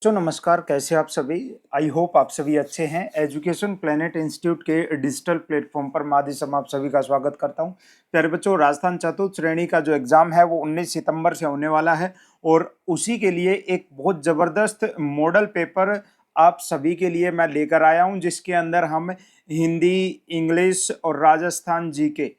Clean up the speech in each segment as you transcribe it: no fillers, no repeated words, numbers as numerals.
नमस्कार, कैसे आप सभी। आई होप आप सभी अच्छे हैं। एजुकेशन प्लेनेट इंस्टीट्यूट के डिजिटल प्लेटफॉर्म पर माध्यम आप सभी का स्वागत करता हूं। प्यारे बच्चों, राजस्थान चतुर्थ श्रेणी का जो एग्जाम है वो 19 सितंबर से होने वाला है और उसी के लिए एक बहुत जबरदस्त मॉडल पेपर आप सभी के लिए मैं लेकर आया हूं, जिसके अंदर हम हिंदी, इंग्लिश और राजस्थान जीके,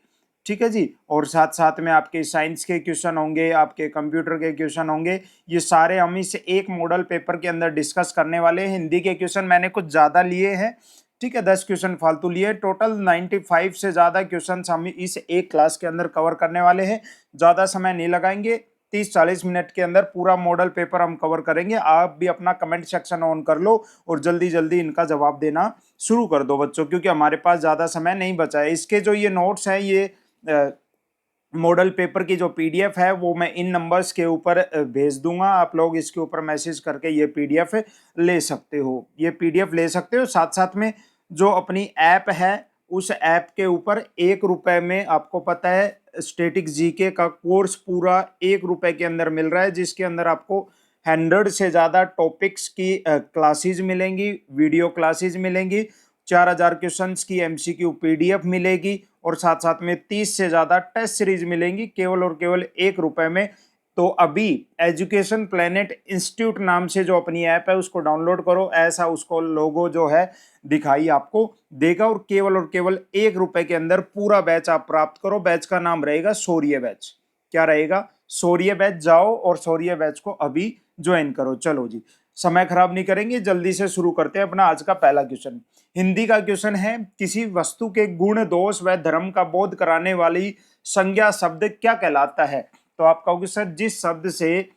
ठीक है जी, और साथ साथ में आपके साइंस के क्वेश्चन होंगे, आपके कंप्यूटर के क्वेश्चन होंगे। ये सारे हम इस एक मॉडल पेपर के अंदर डिस्कस करने वाले हैं। हिंदी के क्वेश्चन मैंने कुछ ज्यादा लिए हैं, ठीक है, 10 क्वेश्चन फालतू लिए। टोटल 95 से ज्यादा क्वेश्चन हम इस एक क्लास के अंदर कवर करने वाले हैं। ज्यादा समय नहीं लगाएंगे, 30-40 मिनट के अंदर पूरा मॉडल पेपर हम कवर करेंगे। आप भी अपना कमेंट सेक्शन ऑन कर लो और जल्दी जल्दी इनका जवाब देना शुरू कर दो बच्चों, क्योंकि हमारे पास ज्यादा समय नहीं बचा है। इसके जो ये नोट्स हैं, ये मॉडल पेपर की जो पीडीएफ है वो मैं इन नंबर्स के ऊपर भेज दूंगा। आप लोग इसके ऊपर मैसेज करके ये पीडीएफ ले सकते हो, ये पीडीएफ ले सकते हो। साथ साथ में जो अपनी ऐप है, उस ऐप के ऊपर 1 रुपए में, आपको पता है, स्टैटिक जीके का कोर्स पूरा 1 रुपए के अंदर मिल रहा है, जिसके अंदर आपको 100 से ज्यादा टॉपिक्स की क्लासेज मिलेंगी, वीडियो क्लासेज मिलेंगी, 4000 क्वेश्चंस की एमसीक्यू पीडीएफ मिलेगी और साथ साथ में 30 से ज्यादा टेस्ट सीरीज मिलेंगी, केवल और केवल 1 रुपए में। तो अभी एजुकेशन प्लेनेट इंस्टीट्यूट नाम से जो अपनी ऐप है उसको डाउनलोड करो। ऐसा उसको लोगो जो है दिखाई आपको देगा और केवल 1 रुपए के अंदर पूरा बैच आप प्राप्त करो। बैच का नाम रहेगा शौर्य बैच। क्या रहेगा? शौर्य बैच। जाओ और शौर्य बैच को अभी ज्वाइन करो। चलो जी, समय खराब नहीं करेंगे, जल्दी से शुरू करते हैं अपना आज का पहला क्वेश्चन। हिंदी का क्वेश्चन है, किसी वस्तु के गुण, दोष व धर्म का बोध कराने वाली संज्ञा शब्द क्या कहलाता है? तो आप कहोगे सर, जिस शब्द से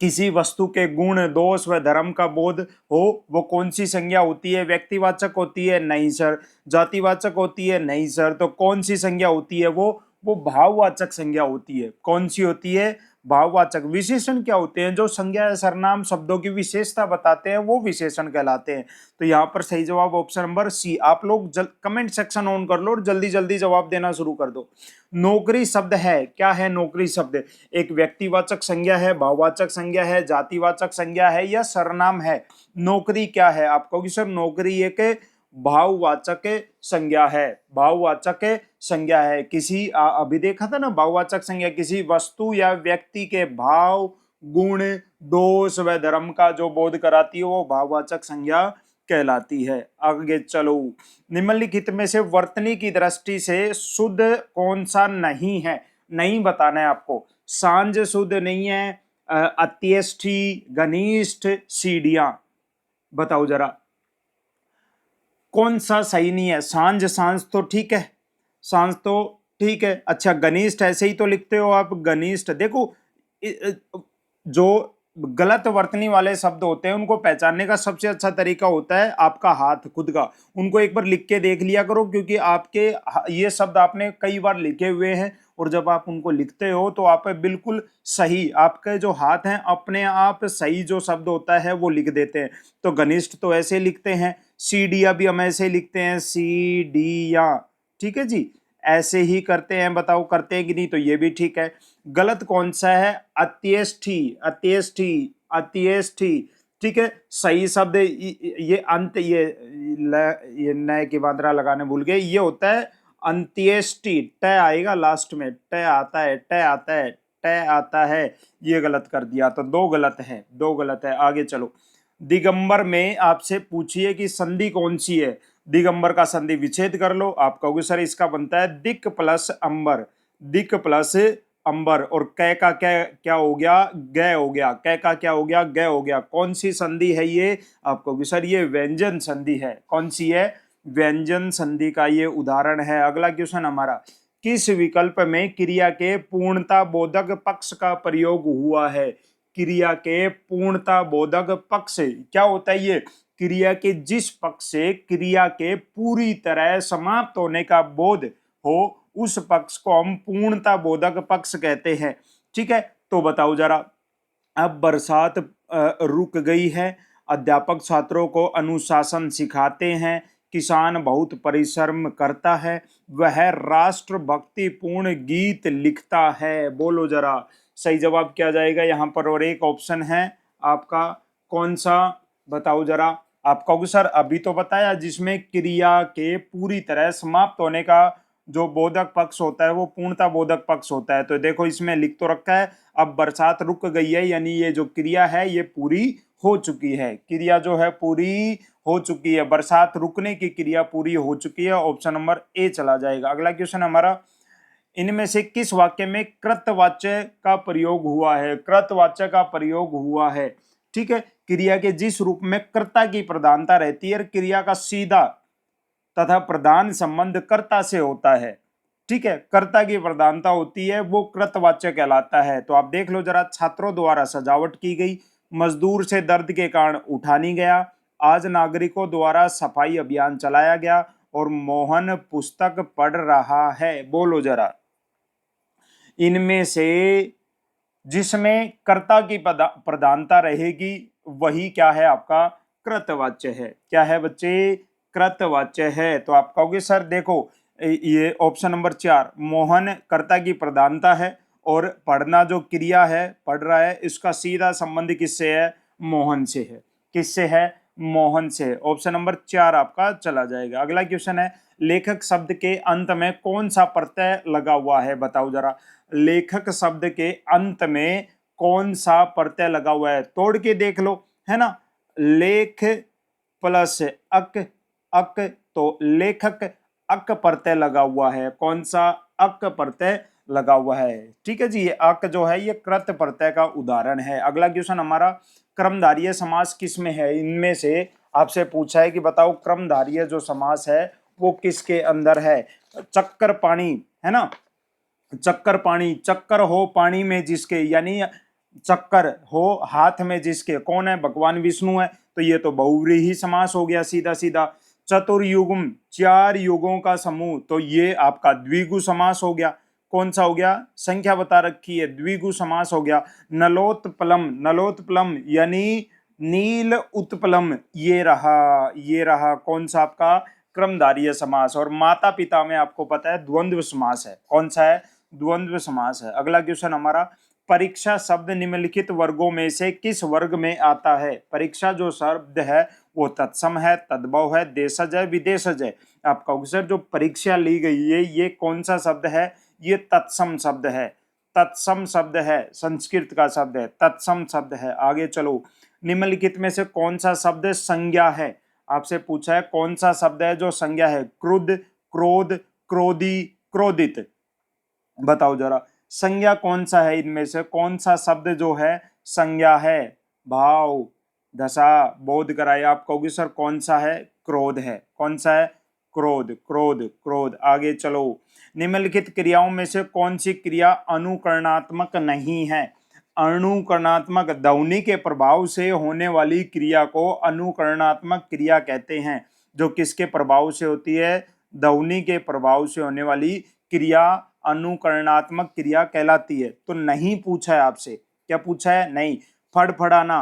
किसी वस्तु के गुण, दोष व धर्म का बोध हो वो कौन सी संज्ञा होती है? व्यक्तिवाचक होती है? नहीं सर। जातिवाचक होती है? नहीं सर। तो कौन सी संज्ञा होती है? वो भाववाचक संज्ञा होती है। कौन सी होती है? भाववाचक। विशेषण क्या होते हैं? जो संज्ञा, सर्वनाम, शब्दों की विशेषता बताते हैं वो विशेषण कहलाते हैं। तो यहाँ पर सही जवाब ऑप्शन नंबर सी। आप लोग कमेंट सेक्शन ऑन कर लो और जल्दी जल्दी जवाब देना शुरू कर दो। नौकरी शब्द है, क्या है नौकरी शब्द? एक व्यक्तिवाचक संज्ञा है, भाववाचक संज्ञा है, जातिवाचक संज्ञा है या सर्वनाम है? नौकरी क्या है? आप कहोगे सर नौकरी एक भाववाचक संज्ञा है। भाववाचक संज्ञा है। किसी अभी देखा था ना, भाववाचक संज्ञा किसी वस्तु या व्यक्ति के भाव, गुण, दोष व धर्म का जो बोध कराती है वो भाववाचक संज्ञा कहलाती है। आगे चलो, निम्नलिखित में से वर्तनी की दृष्टि से शुद्ध कौन सा नहीं है? नहीं बताना है आपको। सांझ शुद्ध नहीं है, अत्यष्टि, घनिष्ठ, सीढ़ियां। बताओ जरा कौन सा सही नहीं है? सांझ, सांझ तो ठीक है, सांझ तो ठीक है। अच्छा, घनिष्ठ ऐसे ही तो लिखते हो आप, घनिष्ठ। देखो, जो गलत वर्तनी वाले शब्द होते हैं उनको पहचानने का सबसे अच्छा तरीका होता है आपका हाथ खुद का। उनको एक बार लिख के देख लिया करो, क्योंकि आपके ये शब्द आपने कई बार लिखे हुए हैं और जब आप उनको लिखते हो तो आप बिल्कुल सही, आपके जो हाथ हैं अपने आप सही जो शब्द होता है वो लिख देते हैं। तो घनिष्ठ तो ऐसे लिखते हैं, सीढ़ियां भी हम ऐसे लिखते हैं, सीढ़ियां, ठीक है जी, ऐसे ही करते हैं। बताओ करते हैं कि नहीं? तो ये भी ठीक है। गलत कौन सा है? अत्यष्टि, अत्यष्टि, अत्यष्टि, ठीक है। सही शब्द ये अंत, ये नए की मात्रा लगाने भूल गए, ये होता है अंत्येष्टि। ट आएगा लास्ट में, ट आता है, ट आता है, ट आता है। ये गलत कर दिया, तो 2 गलत है, 2 गलत है। आगे चलो, दिगंबर में आपसे पूछिए कि संधि कौन सी है? दिगंबर का संधि विच्छेद कर लो। आप कहोगे सर इसका बनता है दिक प्लस अंबर, दिक प्लस अंबर। और कै का क्या क्या हो गया? ग हो गया। कै का क्या हो गया? ग हो गया। कौन सी संधि है ये? आप कहोगे सर ये व्यंजन संधि है। कौन सी है? व्यंजन संधि का ये उदाहरण है। अगला क्वेश्चन हमारा, किस विकल्प में क्रिया के पूर्णता बोधक पक्ष का प्रयोग हुआ है? क्रिया के पूर्णता बोधक पक्ष क्या होता है? ये क्रिया के जिस पक्ष से क्रिया के पूरी तरह समाप्त होने का बोध हो उस पक्ष को हम पूर्णता बोधक पक्ष कहते हैं, ठीक है। तो बताओ जरा, अब बरसात रुक गई है, अध्यापक छात्रों को अनुशासन सिखाते हैं, किसान बहुत परिश्रम करता है, वह राष्ट्रभक्ति पूर्ण गीत लिखता है। बोलो जरा सही जवाब क्या जाएगा यहाँ पर? और एक ऑप्शन है आपका कौन सा, बताओ जरा। आप कहोगे सर अभी तो बताया, जिसमें क्रिया के पूरी तरह समाप्त होने का जो बोधक पक्ष होता है वो पूर्णता बोधक पक्ष होता है। तो देखो इसमें लिख तो रखा है, अब बरसात रुक गई है, यानी ये जो क्रिया है ये पूरी हो चुकी है, क्रिया जो है पूरी हो चुकी है, बरसात रुकने की क्रिया पूरी हो चुकी है। ऑप्शन नंबर ए चला जाएगा। अगला क्वेश्चन हमारा, इनमें से किस वाक्य में कृतवाच्य का प्रयोग हुआ है? कृतवाच्य का प्रयोग हुआ है, ठीक है। क्रिया के जिस रूप में कर्ता की प्रधानता रहती है, क्रिया का सीधा तथा प्रधान संबंध कर्ता से होता है, ठीक है, कर्ता की प्रधानता होती है, वो कृतवाच्य कहलाता है। तो आप देख लो जरा, छात्रों द्वारा सजावट की गई, मजदूर से दर्द के कारण उठा नहीं गया, आज नागरिकों द्वारा सफाई अभियान चलाया गया, और मोहन पुस्तक पढ़ रहा है। बोलो जरा, इनमें से जिसमें कर्ता की प्रधानता रहेगी वही क्या है? आपका कृतवाच्य है। क्या है बच्चे? कृतवाच्य है। तो आप कहोगे सर देखो, ये ऑप्शन नंबर 4, मोहन कर्ता की प्रधानता है, और पढ़ना जो क्रिया है, पढ़ रहा है, इसका सीधा संबंध किससे है? मोहन से है। किससे है? मोहन से। ऑप्शन नंबर 4 आपका चला जाएगा। अगला क्वेश्चन है, लेखक शब्द के अंत में कौन सा प्रत्यय लगा हुआ है? बताओ जरा, लेखक शब्द के अंत में कौन सा प्रत्यय लगा हुआ है? तोड़ के देख लो, है ना। लेख प्लस अक, अक, तो लेखक अक प्रत्यय लगा हुआ है। कौन सा? अक प्रत्यय लगा हुआ है, ठीक है जी। ये अक जो है ये कृत प्रत्यय का उदाहरण है। अगला क्वेश्चन हमारा, क्रमधारीय समास किस में है? इनमें से आपसे पूछा है कि बताओ क्रमधारीय जो समास है वो किसके अंदर है? चक्कर पानी, है ना, चक्कर पानी, चक्कर हो पानी में जिसके, यानी चक्कर हो हाथ में जिसके, कौन है? भगवान विष्णु है। तो ये तो बहुव्रीहि समास हो गया सीधा सीधा। चतुर्युगम, 4 युगों का समूह, तो ये आपका द्विगु समास हो गया। कौन सा हो गया? संख्या बता रखी है, द्विगु समास हो गया। नलोत्पलम, नलोत्पलम यानी नील उत्पलम, ये रहा, ये रहा कौन सा? आपका क्रमधारीय समास। और माता पिता में आपको पता है द्वंद्व समास है। कौन सा है? द्वंद्व समास है। अगला क्वेश्चन हमारा, परीक्षा शब्द निम्नलिखित वर्गों में से किस वर्ग में आता है? परीक्षा जो शब्द है वो तत्सम है, तद्भव है, देशज है, विदेशज है। आप कहोगे सर जो परीक्षा ली गई है ये कौन सा शब्द है? ये तत्सम शब्द है। तत्सम शब्द है, संस्कृत का शब्द है, तत्सम शब्द है। आगे चलो, निम्नलिखित में से कौन सा शब्द संज्ञा है? आपसे पूछा है कौन सा शब्द है जो संज्ञा है? क्रुद्ध, क्रोध, क्रोधी, क्रोधित। बताओ जरा, संज्ञा कौन सा है? इनमें से कौन सा शब्द जो है संज्ञा है? भाव, दशा, बोध कराए। आप कहोगे सर कौन सा है? क्रोध है। कौन सा है? क्रोध, क्रोध, क्रोध। आगे चलो, निम्नलिखित क्रियाओं में से कौन सी क्रिया अनुकरणात्मक नहीं है? अनुकरणात्मक, ध्वनि के प्रभाव से होने वाली क्रिया को अनुकरणात्मक क्रिया कहते हैं। जो किसके प्रभाव से होती है? ध्वनि के प्रभाव से होने वाली क्रिया अनुकरणात्मक क्रिया कहलाती है। तो नहीं पूछा है आपसे, क्या पूछा है? नहीं। फड़फड़ाना,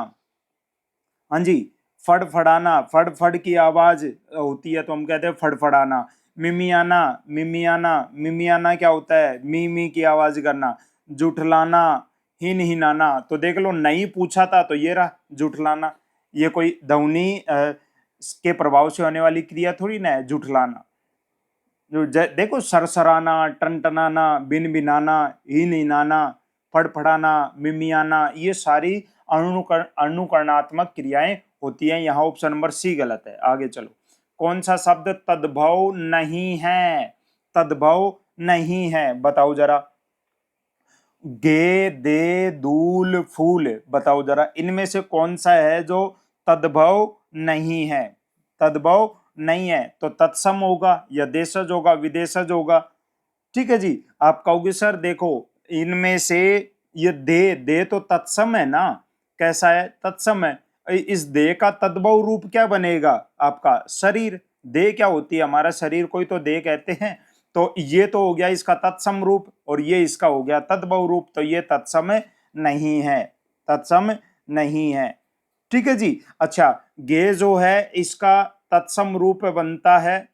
हाँ जी, फड़फड़ाना, फड़ की आवाज होती है तो हम कहते हैं फड़फड़ाना। मिमियाना, मिमियाना, मिमियाना क्या होता है? मी मी की आवाज करना। जुठलाना, हिन हिनाना। तो देख लो, नहीं पूछा था तो ये रहा जुठलाना। ये कोई ध्वनि के प्रभाव से होने वाली क्रिया थोड़ी ना है जुठलाना। जो देखो, सरसराना, टनटनाना, बिन बिनाना, हिन हिनाना, फड़फड़ाना, मिमियाना, ये सारी अनुकरणात्मक क्रियाएं होती हैं। यहाँ ऑप्शन नंबर सी गलत है। आगे चलो, कौन सा शब्द तद्भव नहीं है? तद्भव नहीं है, बताओ जरा। गे, दे, दूल, फूल, बताओ जरा, इनमें से कौन सा है जो तद्भव नहीं है? तद्भव नहीं है तो तत्सम होगा या देशज होगा, विदेशज होगा, ठीक है जी। आप कहोगे सर देखो, इनमें से ये दे, दे तो तत्सम है ना। कैसा है? तत्सम है। इस दे का तद्भव रूप क्या बनेगा? आपका शरीर। दे क्या होती है? हमारा शरीर को ही तो दे कहते हैं। तो ये तो हो गया इसका तत्सम रूप, और ये इसका हो गया तद्भव रूप। तो ये तत्सम नहीं है, तत्सम नहीं है, ठीक है जी। अच्छा, गे जो है इसका तत्सम रूप बनता है,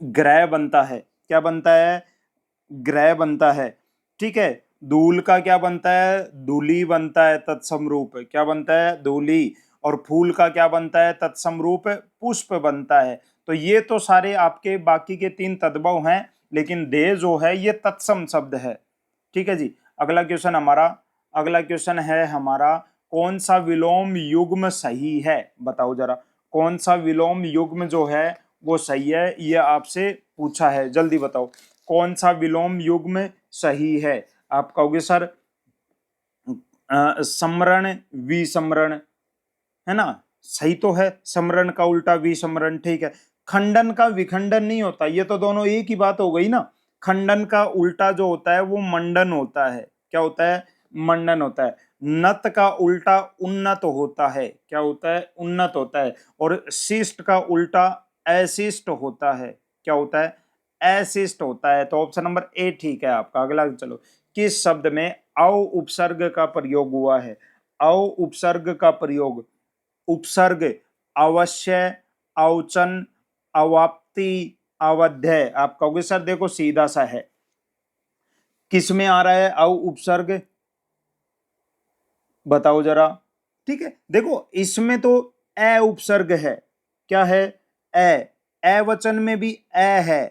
ग्रह बनता है। क्या बनता है? ग्रह बनता है, ठीक है। दूल का क्या बनता है, दूली बनता है तत्सम रूप, क्या बनता है, दूली। और फूल का क्या बनता है, तत्सम रूप पुष्प बनता है। तो ये तो सारे आपके बाकी के 3 तद्भव हैं, लेकिन दे जो है ये तत्सम शब्द है। ठीक है जी। अगला क्वेश्चन है हमारा, कौन सा विलोम युग्म सही है, बताओ जरा, कौन सा विलोम युग्म जो है वो सही है, ये आपसे पूछा है, जल्दी बताओ कौन सा विलोम युग्म सही है। आप कहोगे सर समरण विसमरण, है ना, सही तो है, समरण का उल्टा विसमरण, ठीक है। खंडन का विखंडन नहीं होता, ये तो दोनों एक ही बात हो गई ना। खंडन का उल्टा जो होता है वो मंडन होता है, क्या होता है, मंडन होता है। नत का उल्टा उन्नत होता है, क्या होता है, उन्नत होता है। और शिष्ट का उल्टा अशिष्ट होता है, क्या होता है, अशिष्ट होता है। तो ऑप्शन नंबर ए ठीक है आपका। अगला चलो, किस शब्द में औ उपसर्ग का प्रयोग हुआ है, औ उपसर्ग का प्रयोग, उपसर्ग अवश्य, अवचन, अवाप्ति, अवध्य। आप कहोगे सर देखो सीधा सा है, किस में आ रहा है औ उपसर्ग, बताओ जरा। ठीक है, देखो इसमें तो ए उपसर्ग है, क्या है, ए वचन में भी ए है,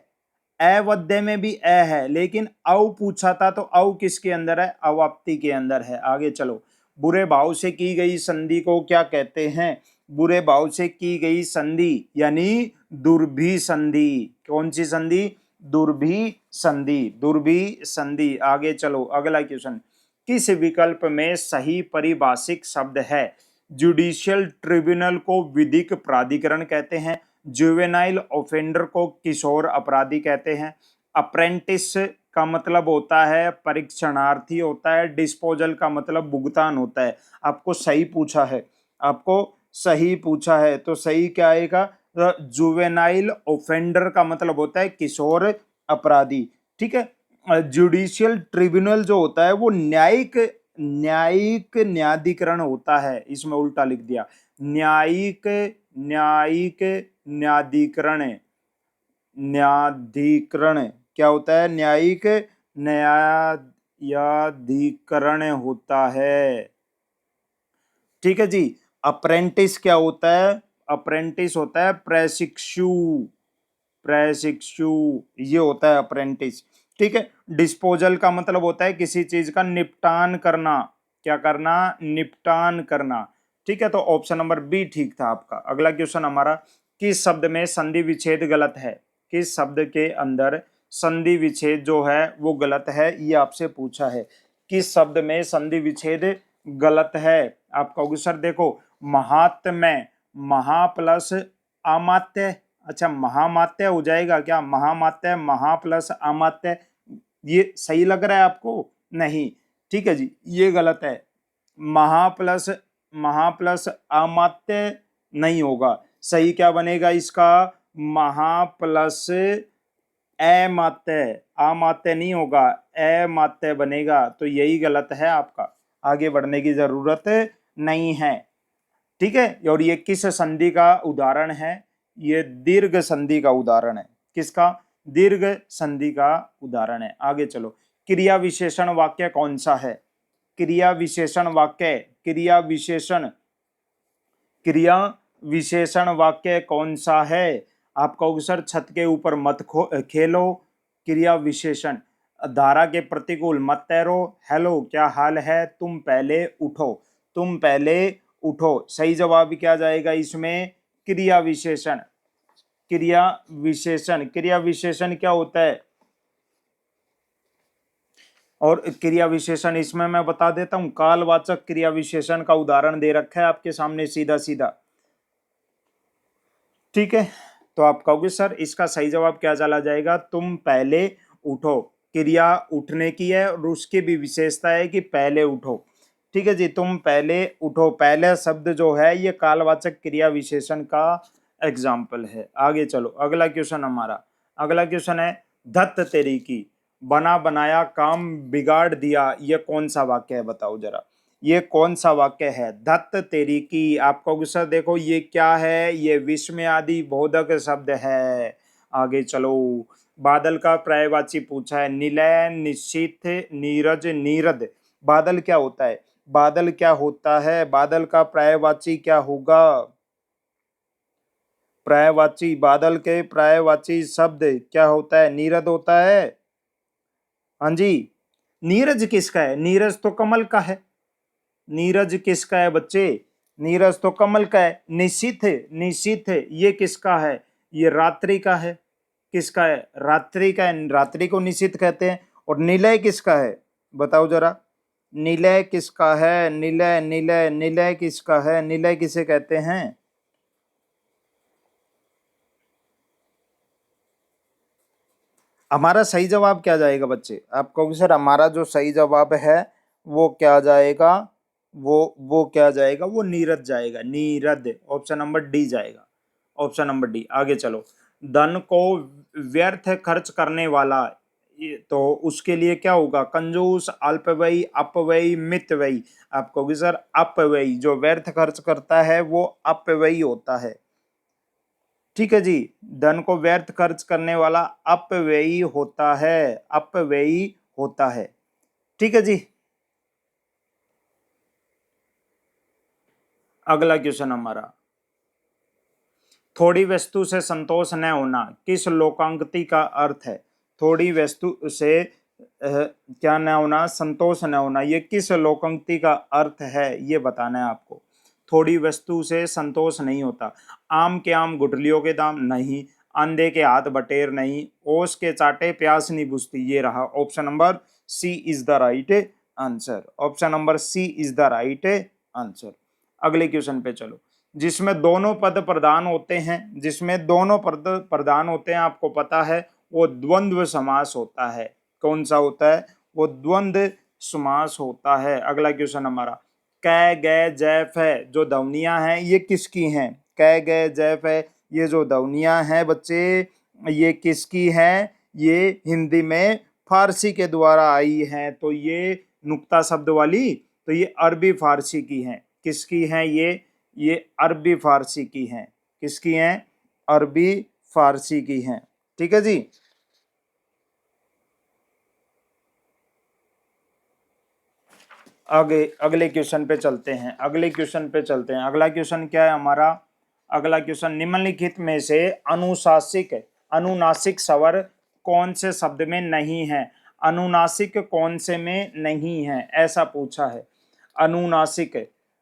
अवध्य में भी ए है, लेकिन औ पूछा था तो औ किसके अंदर है, अवाप्ति के अंदर है। आगे चलो, बुरे भाव से की गई संधि को क्या कहते हैं, बुरे भाव से की गई संधि यानी दुर्भी संधि। कौन सी संधि, दुर्भी संधि, दुर्भी संधि। आगे चलो, अगला क्वेश्चन, किस विकल्प में सही परिभाषिक शब्द है। जुडिशियल ट्रिब्यूनल को विधिक प्राधिकरण कहते हैं, जुवेनाइल ऑफेंडर को किशोर अपराधी कहते हैं, अप्रेंटिस का मतलब होता है परीक्षणार्थी होता है, डिस्पोजल का मतलब भुगतान होता है। आपको सही पूछा है, आपको सही पूछा है, तो सही क्या आएगा, जुवेनाइल ऑफेंडर का मतलब होता है किशोर अपराधी। ठीक है, जुडिशियल ट्रिब्यूनल जो होता है वो न्यायिक न्यायिक न्यायाधिकरण होता है, इसमें उल्टा लिख दिया, न्यायिक न्यायिक न्यायाधिकरण, न्यायाधिकरण क्या होता है, न्यायिक न्यायाधिकरण होता है। ठीक है जी। अप्रेंटिस क्या होता है, अप्रेंटिस होता है प्रशिक्षु, प्रशिक्षु ये होता है अप्रेंटिस। ठीक है, डिस्पोजल का मतलब होता है किसी चीज का निपटान करना, क्या करना, निपटान करना। ठीक है, तो ऑप्शन नंबर बी ठीक था आपका। अगला क्वेश्चन हमारा, किस शब्द में संधि विच्छेद गलत है, किस शब्द के अंदर संधि विच्छेद जो है वो गलत है, ये आपसे पूछा है, किस शब्द में संधि विच्छेद गलत है। आप कहोगे सर देखो महात्म्य, महा प्लस अमात्य, अच्छा महामात्य हो जाएगा क्या, महामात्य, महा प्लस अमात्य, ये सही लग रहा है आपको, नहीं, ठीक है जी, ये गलत है। महा प्लस अमात्य नहीं होगा, सही क्या बनेगा इसका, महा प्लस अमात्य, अमात्य नहीं होगा, अमात्य बनेगा, तो यही गलत है आपका, आगे बढ़ने की जरूरत नहीं है। ठीक है, और ये किस संधि का उदाहरण है, ये दीर्घ संधि का उदाहरण है, किसका, दीर्घ संधि का उदाहरण है। आगे चलो, क्रिया विशेषण वाक्य कौन सा है, क्रिया विशेषण वाक्य, क्रिया विशेषण, क्रिया विशेषण वाक्य कौन सा है। आप कहोगे सर छत के ऊपर मत खेलो, क्रिया विशेषण, धारा के प्रतिकूल मत तैरो, हेलो क्या हाल है, तुम पहले उठो, तुम पहले उठो। सही जवाब क्या जाएगा इसमें, क्रिया विशेषण, क्रिया विशेषण। क्रिया विशेषण क्या होता है, और क्रिया विशेषण इसमें मैं बता देता हूं, कालवाचक क्रिया विशेषण का उदाहरण दे रखा है आपके सामने सीधा सीधा। ठीक है, तो आप कहोगे सर इसका सही जवाब क्या चला जाएगा, तुम पहले उठो, क्रिया उठने की है और उसकी भी विशेषता है कि पहले उठो। ठीक है जी, तुम पहले उठो, पहले शब्द जो है ये कालवाचक क्रिया विशेषण का एग्जाम्पल है। आगे चलो, अगला क्वेश्चन हमारा, अगला क्वेश्चन है, धत तेरी की, बना बनाया काम बिगाड़ दिया, ये कौन सा वाक्य है, बताओ जरा, ये कौन सा वाक्य है, धत तेरी की। आपको गुस्सा देखो ये क्या है, ये विस्मय आदि बोधक शब्द है। आगे चलो, बादल का पर्यायवाची पूछा है, निलय, निश्चित, नीरज, नीरद। बादल क्या होता है? बादल क्या होता है? बादल का पर्यायवाची क्या होगा? पर्यायवाची, बादल के पर्यायवाची शब्द क्या होता है? नीरद होता है। हाँ जी। नीरज किसका है? नीरज तो कमल का है। नीरज किसका है बच्चे? नीरज तो कमल का है। निशिथ, निशिथ ये किसका है? ये रात्रि का है। किसका है? रात्रि का है। रात्रि को निशिथ कहते हैं। और निलय किसका है? बताओ जरा। निलय किसका है? निलय, निलय, निलय किसका है? निलय किसे कहते हैं? हमारा सही जवाब क्या जाएगा बच्चे? आप कहोगे सर हमारा जो सही जवाब है वो क्या जाएगा? वो क्या जाएगा? वो नीरद जाएगा। नीरद, ऑप्शन नंबर डी जाएगा। Option number D. आगे चलो। धन को व्यर्थ खर्च करने वाला, तो उसके लिए क्या होगा? कंजूस, अल्पव्ययी, अपव्ययी, मितव्ययी। आप कहोगे सर अपव्ययी, जो व्यर्थ खर्च करता है वो अपव्ययी होता है। ठीक है जी। धन को व्यर्थ खर्च करने वाला अपव्ययी होता है। अपव्ययी होता है। ठीक है जी। अगला क्वेश्चन हमारा, थोड़ी वस्तु से संतोष न होना किस लोकांगति का अर्थ है? थोड़ी वस्तु से क्या न होना? संतोष न होना, ये किस लोकांगति का अर्थ है ये बताना है आपको। थोड़ी वस्तु से संतोष नहीं होता। आम के आम गुठलियों के दाम नहीं, अंधे के हाथ बटेर नहीं, ओस के चाटे प्यास नहीं बुझती। ये रहा option number C is the right answer. Option number C is the right answer. अगले क्वेश्चन पे चलो। जिसमें दोनों पद प्रधान होते हैं, जिसमें दोनों पद प्रधान होते हैं, आपको पता है वो द्वंद्व समास होता है। कौन सा होता है? वो द्वंद्व समास होता है। अगला क्वेश्चन हमारा, कै गै जैफ है जो ध्वनियां हैं ये किसकी हैं? कै गै जैफ है ये जो ध्वनियां हैं बच्चे ये किसकी हैं? ये हिंदी में फारसी के द्वारा आई हैं। तो ये नुक्ता शब्द वाली, तो ये अरबी फारसी की हैं। किसकी हैं ये अरबी फारसी की हैं। किसकी हैं? अरबी फारसी की हैं। ठीक है जी। आगे अगले क्वेश्चन पे चलते हैं। अगले क्वेश्चन पे चलते हैं। अगला क्वेश्चन क्या है हमारा? अगला क्वेश्चन, निम्नलिखित में से अनुशासिक अनुनासिक स्वर कौन से शब्द में नहीं है? अनुनासिक कौन से में नहीं है ऐसा पूछा है। अनुनासिक,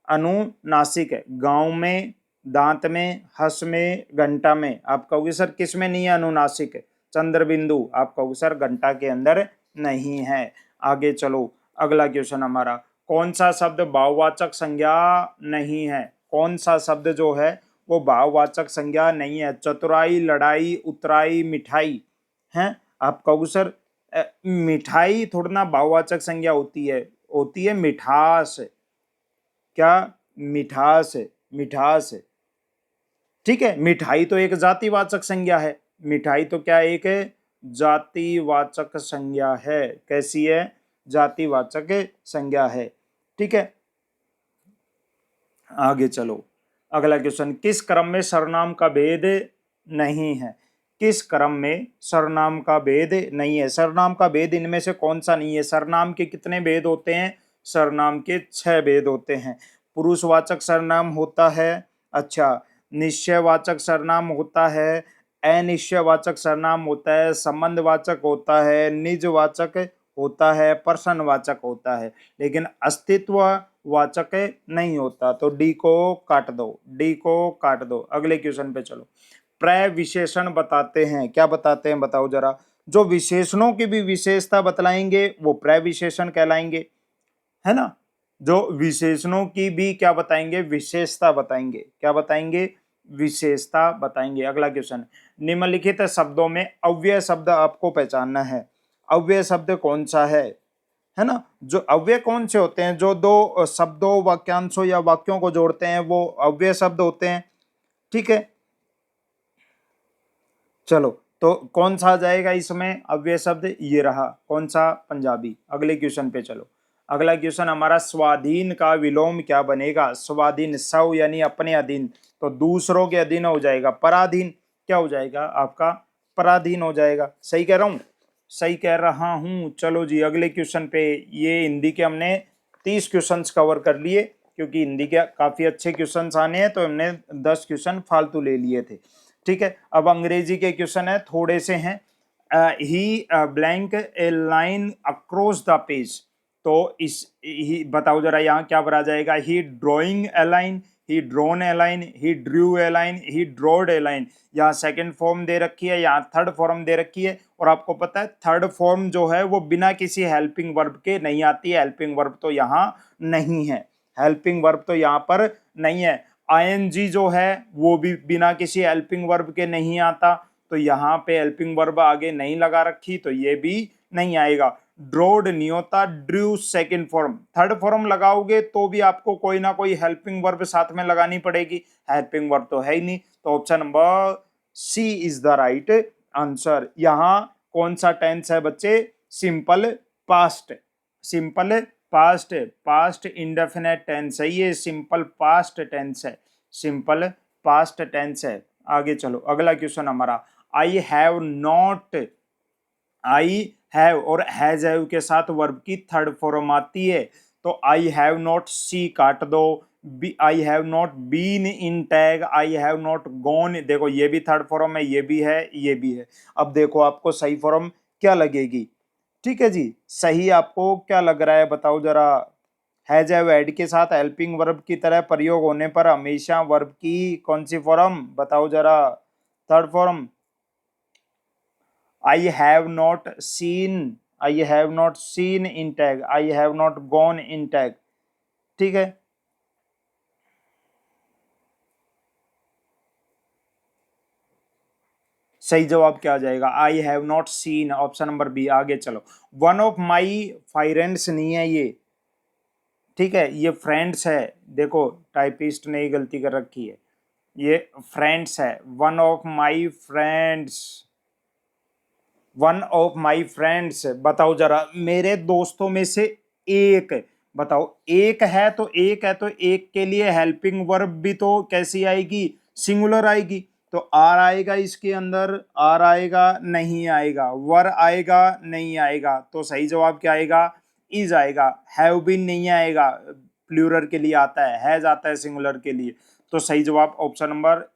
अनुनासिक गांव में, दांत में, हंस में, घंटा में। आप कहोगे सर किस में नहीं है अनुनासिक? चंद्र बिंदु। आप कहोगे सर घंटा के अंदर नहीं है। आगे चलो। अगला क्वेश्चन हमारा, कौन सा शब्द भाववाचक संज्ञा नहीं है? कौन सा शब्द जो है वो भाववाचक संज्ञा नहीं है? चतुराई, लड़ाई, उतराई, मिठाई। हैं? आप कहोगे सर मिठाई थोड़ा ना भाववाचक संज्ञा होती है, होती है मिठास। क्या? मिठास, मिठास। ठीक है। मिठाई तो एक जातिवाचक संज्ञा है। मिठाई तो क्या एक जातिवाचक संज्ञा है। कैसी है? जातिवाचक संज्ञा है। ठीक है। आगे चलो। अगला क्वेश्चन, किस क्रम में सर्वनाम का भेद नहीं है? किस क्रम में सर्वनाम का भेद नहीं है? सर्वनाम का भेद इनमें से कौन सा नहीं है? सर्वनाम के कितने भेद होते हैं? सर्वनाम के 6 भेद होते हैं। पुरुषवाचक सर्वनाम होता है। अच्छा, निश्चयवाचक सर्वनाम होता है, अनिश्चयवाचक सर्वनाम होता है, संबंधवाचक होता है, निजवाचक होता है, प्रश्नवाचक होता है, लेकिन अस्तित्ववाचक नहीं होता। तो डी को काट दो, डी को काट दो। अगले क्वेश्चन पे चलो। प्रविशेषण बताते हैं। क्या बताते हैं बताओ जरा? जो विशेषणों की भी विशेषता बतलाएंगे वो प्रविशेषण कहलाएंगे, है ना? जो विशेषणों की भी क्या बताएंगे? विशेषता बताएंगे। क्या बताएंगे? विशेषता बताएंगे। अगला क्वेश्चन, निम्नलिखित शब्दों में अव्यय शब्द आपको पहचानना है। अव्यय शब्द कौन सा है ना? जो अव्यय कौन से होते हैं? जो दो शब्दों, वाक्यांशों या वाक्यों को जोड़ते हैं वो अव्यय शब्द होते हैं। ठीक है। चलो, तो कौन सा आ जाएगा इसमें अव्यय शब्द? ये रहा। कौन सा? पंजाबी। अगले क्वेश्चन पे चलो। अगला क्वेश्चन हमारा, स्वाधीन का विलोम क्या बनेगा? स्वाधीन, स्व यानी अपने अधीन, तो दूसरों के अधीन हो जाएगा। पराधीन क्या हो जाएगा आपका? पराधीन हो जाएगा। सही कह रहा हूँ? सही कह रहा हूँ। चलो जी अगले क्वेश्चन पे। ये हिंदी के हमने 30 क्वेश्चंस कवर कर लिए, क्योंकि हिंदी के काफी अच्छे क्वेश्चंस आने हैं तो हमने 10 क्वेश्चन फालतू ले लिए थे। ठीक है, अब अंग्रेजी के क्वेश्चन है, थोड़े से हैं। He blank a line across the page, तो इस ही बताओ जरा यहाँ क्या भरा जाएगा। He drawing a line, he drawn a line, he drew a line, he drawed a line. यहाँ सेकंड फॉर्म दे रखी है, यहाँ थर्ड फॉर्म दे रखी है, और आपको पता है थर्ड फॉर्म जो है वो बिना किसी हेल्पिंग वर्ब के नहीं आती है। हेल्पिंग वर्ब तो यहाँ नहीं है, हेल्पिंग वर्ब तो यहाँ पर नहीं है। आईएनजी जो है वो भी बिना किसी हेल्पिंग वर्ब के नहीं आता, तो यहाँ पे हेल्पिंग वर्ब आगे नहीं लगा रखी, तो ये भी नहीं आएगा। ड्रोड नहीं होता, Drew second form. Third form लगाओगे तो भी आपको कोई ना कोई हेल्पिंग वर्ब साथ में लगानी पड़ेगी, हेल्पिंग वर्ब तो है ही नहीं। तो option number C is the right answer. यहाँ कौन सा टेंस है बच्चे? Simple past, simple past, past indefinite tense है ये, सिंपल पास्ट टेंस है, सिंपल पास्ट टेंस है। आगे चलो अगला क्वेश्चन हमारा। I have not, I have और हैज हैव के साथ वर्ब की थर्ड फॉर्म आती है, तो आई हैव नॉट सी काट दो, I have not been in tag, I have not gone, देखो ये भी थर्ड फॉर्म है, ये भी है, ये भी है। अब देखो आपको सही फॉर्म क्या लगेगी। ठीक है जी, सही आपको क्या लग रहा है बताओ जरा। हैज हैव एड के साथ हेल्पिंग वर्ब की तरह प्रयोग होने पर हमेशा वर्ब की कौन सी फॉर्म बताओ जरा? Third form. I have not seen, I have not seen in tag, I have not gone in tag। ठीक है, सही जवाब क्या आ जाएगा? I have not seen, option number B. आगे चलो। वन ऑफ माई फ्रेंड्स नहीं है ये, ठीक है, ये फ्रेंड्स है। देखो टाइपिस्ट ने गलती कर रखी है, ये फ्रेंड्स है। One of my friends, one of my friends, बताओ जरा मेरे दोस्तों में से एक, बताओ एक है तो एक है तो एक के लिए हेल्पिंग वर्ब भी तो कैसी आएगी? सिंगुलर आएगी। तो आर आएगा इसके अंदर, आर आएगा नहीं आएगा, वर आएगा नहीं आएगा, तो सही जवाब क्या आएगा? इज आएगा। हैव बीन नहीं आएगा, प्लूरल के लिए आता है, हैज आता है सिंगुलर के लिए, तो सही जवाब ऑप्शन नंबर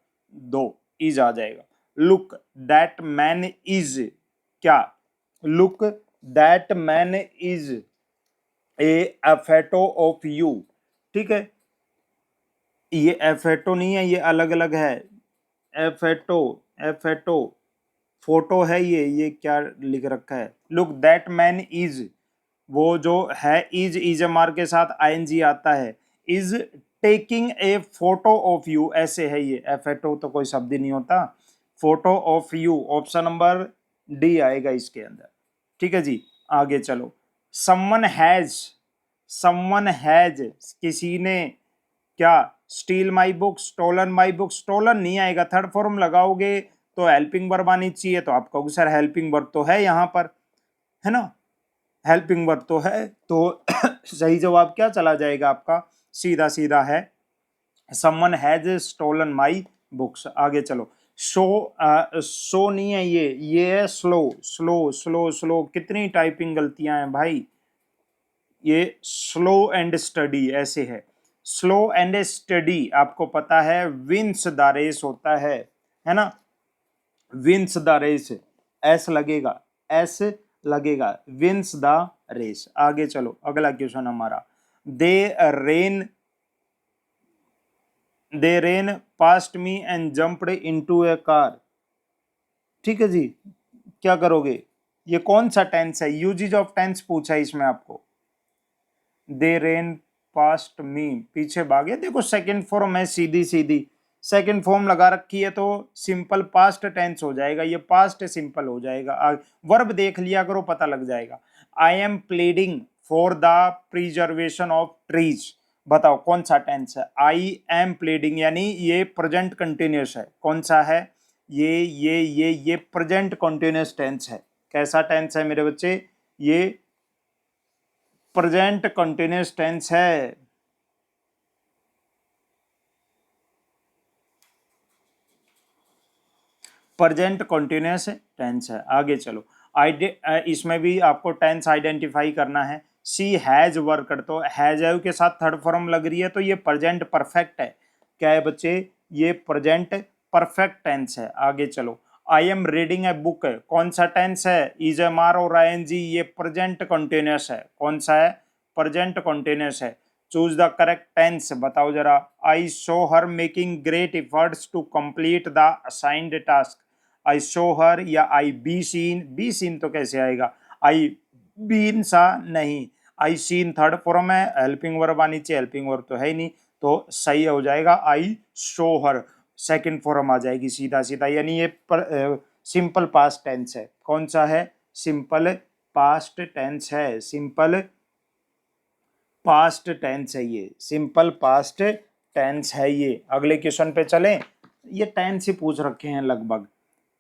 2 इज आ जाएगा। लुक दैट मैन इज, क्या? Look that man is a photo of you. ठीक है, ये एफेटो नहीं है, ये अलग अलग है। एफेटो, एफेटो फोटो है ये क्या लिख रखा है? लुक दैट मैन इज, वो जो है इज मार के साथ आईएनजी आता है, is taking a photo of you, ऐसे है ये। एफेटो तो कोई शब्द ही नहीं होता, photo of you, option number D आएगा इसके अंदर। ठीक है जी, आगे चलो। समवन हैज, समवन हैज किसी ने क्या? Steal my book, stolen my book, stolen नहीं आएगा, थर्ड फॉर्म लगाओगे तो हेल्पिंग वर्ब आनी चाहिए, तो आप कहोगे सर हेल्पिंग वर्ब तो है यहाँ पर, है ना, हेल्पिंग वर्ब तो है, तो सही जवाब क्या चला जाएगा आपका? सीधा सीधा है, someone has stolen my books. आगे चलो। शो, शो नहीं है ये है स्लो, स्लो स्लो स्लो, कितनी टाइपिंग गलतियां हैं भाई। ये स्लो एंड स्टडी ऐसे है, स्लो एंड स्टडी आपको पता है विंस द रेस होता है ना, विंस द रेस, एस लगेगा, एस लगेगा, विंस द रेस। आगे चलो अगला क्वेश्चन हमारा। They ran, they ran past me and jumped into a car. ठीक है जी, क्या करोगे? ये कौन सा टेंस है? यूजेज ऑफ टेंस पूछा है इसमें आपको। दे रेन पास्ट मी, पीछे भागे, देखो सेकंड फॉर्म है, सीधी सीधी सेकंड फॉर्म लगा रखी है तो सिंपल पास्ट टेंस हो जाएगा, ये पास्ट सिंपल हो जाएगा। वर्ब देख लिया करो, पता लग जाएगा। I am pleading for the preservation of trees, बताओ कौन सा टेंस है? आई एम प्लीडिंग यानी ये प्रेजेंट कंटिन्यूस है, कौन सा है? ये प्रेजेंट कंटिन्यूस टेंस है। कैसा टेंस है मेरे बच्चे? ये प्रेजेंट कंटिन्यूस टेंस है। प्रेजेंट कंटिन्यूअस टेंस है। आगे चलो, इसमें भी आपको टेंस आइडेंटिफाई करना है। सी हैज वर्कड, तो हैज के साथ थर्ड फॉर्म लग रही है तो ये प्रेजेंट परफेक्ट है। क्या है बच्चे? ये प्रेजेंट परफेक्ट टेंस है। आगे चलो, I am reading a book, कौन सा टेंस है? इज एम आर और आईएनजी, ये प्रेजेंट कंटिन्यूअस है। कौन सा है? प्रेजेंट कंटिन्यूअस है। चूज द करेक्ट टेंस, बताओ जरा। I show her making great efforts to complete the assigned task. I show her या I be seen, be seen तो कैसे आएगा? आई बीन सा नहीं, आई सीन थर्ड फॉर्म है, हेल्पिंग वर्ब आनी चाहिए, हेल्पिंग वर्ब तो है ही नहीं, तो सही हो जाएगा I show her, second form आ जाएगी सीधा सीधा। यानी ये सिंपल पास्ट टेंस है। कौन सा है? सिंपल पास्ट टेंस है। सिंपल पास्ट टेंस है ये, सिंपल पास्ट टेंस है ये। अगले क्वेश्चन पे चलें। ये टेंस ही पूछ रखे हैं लगभग,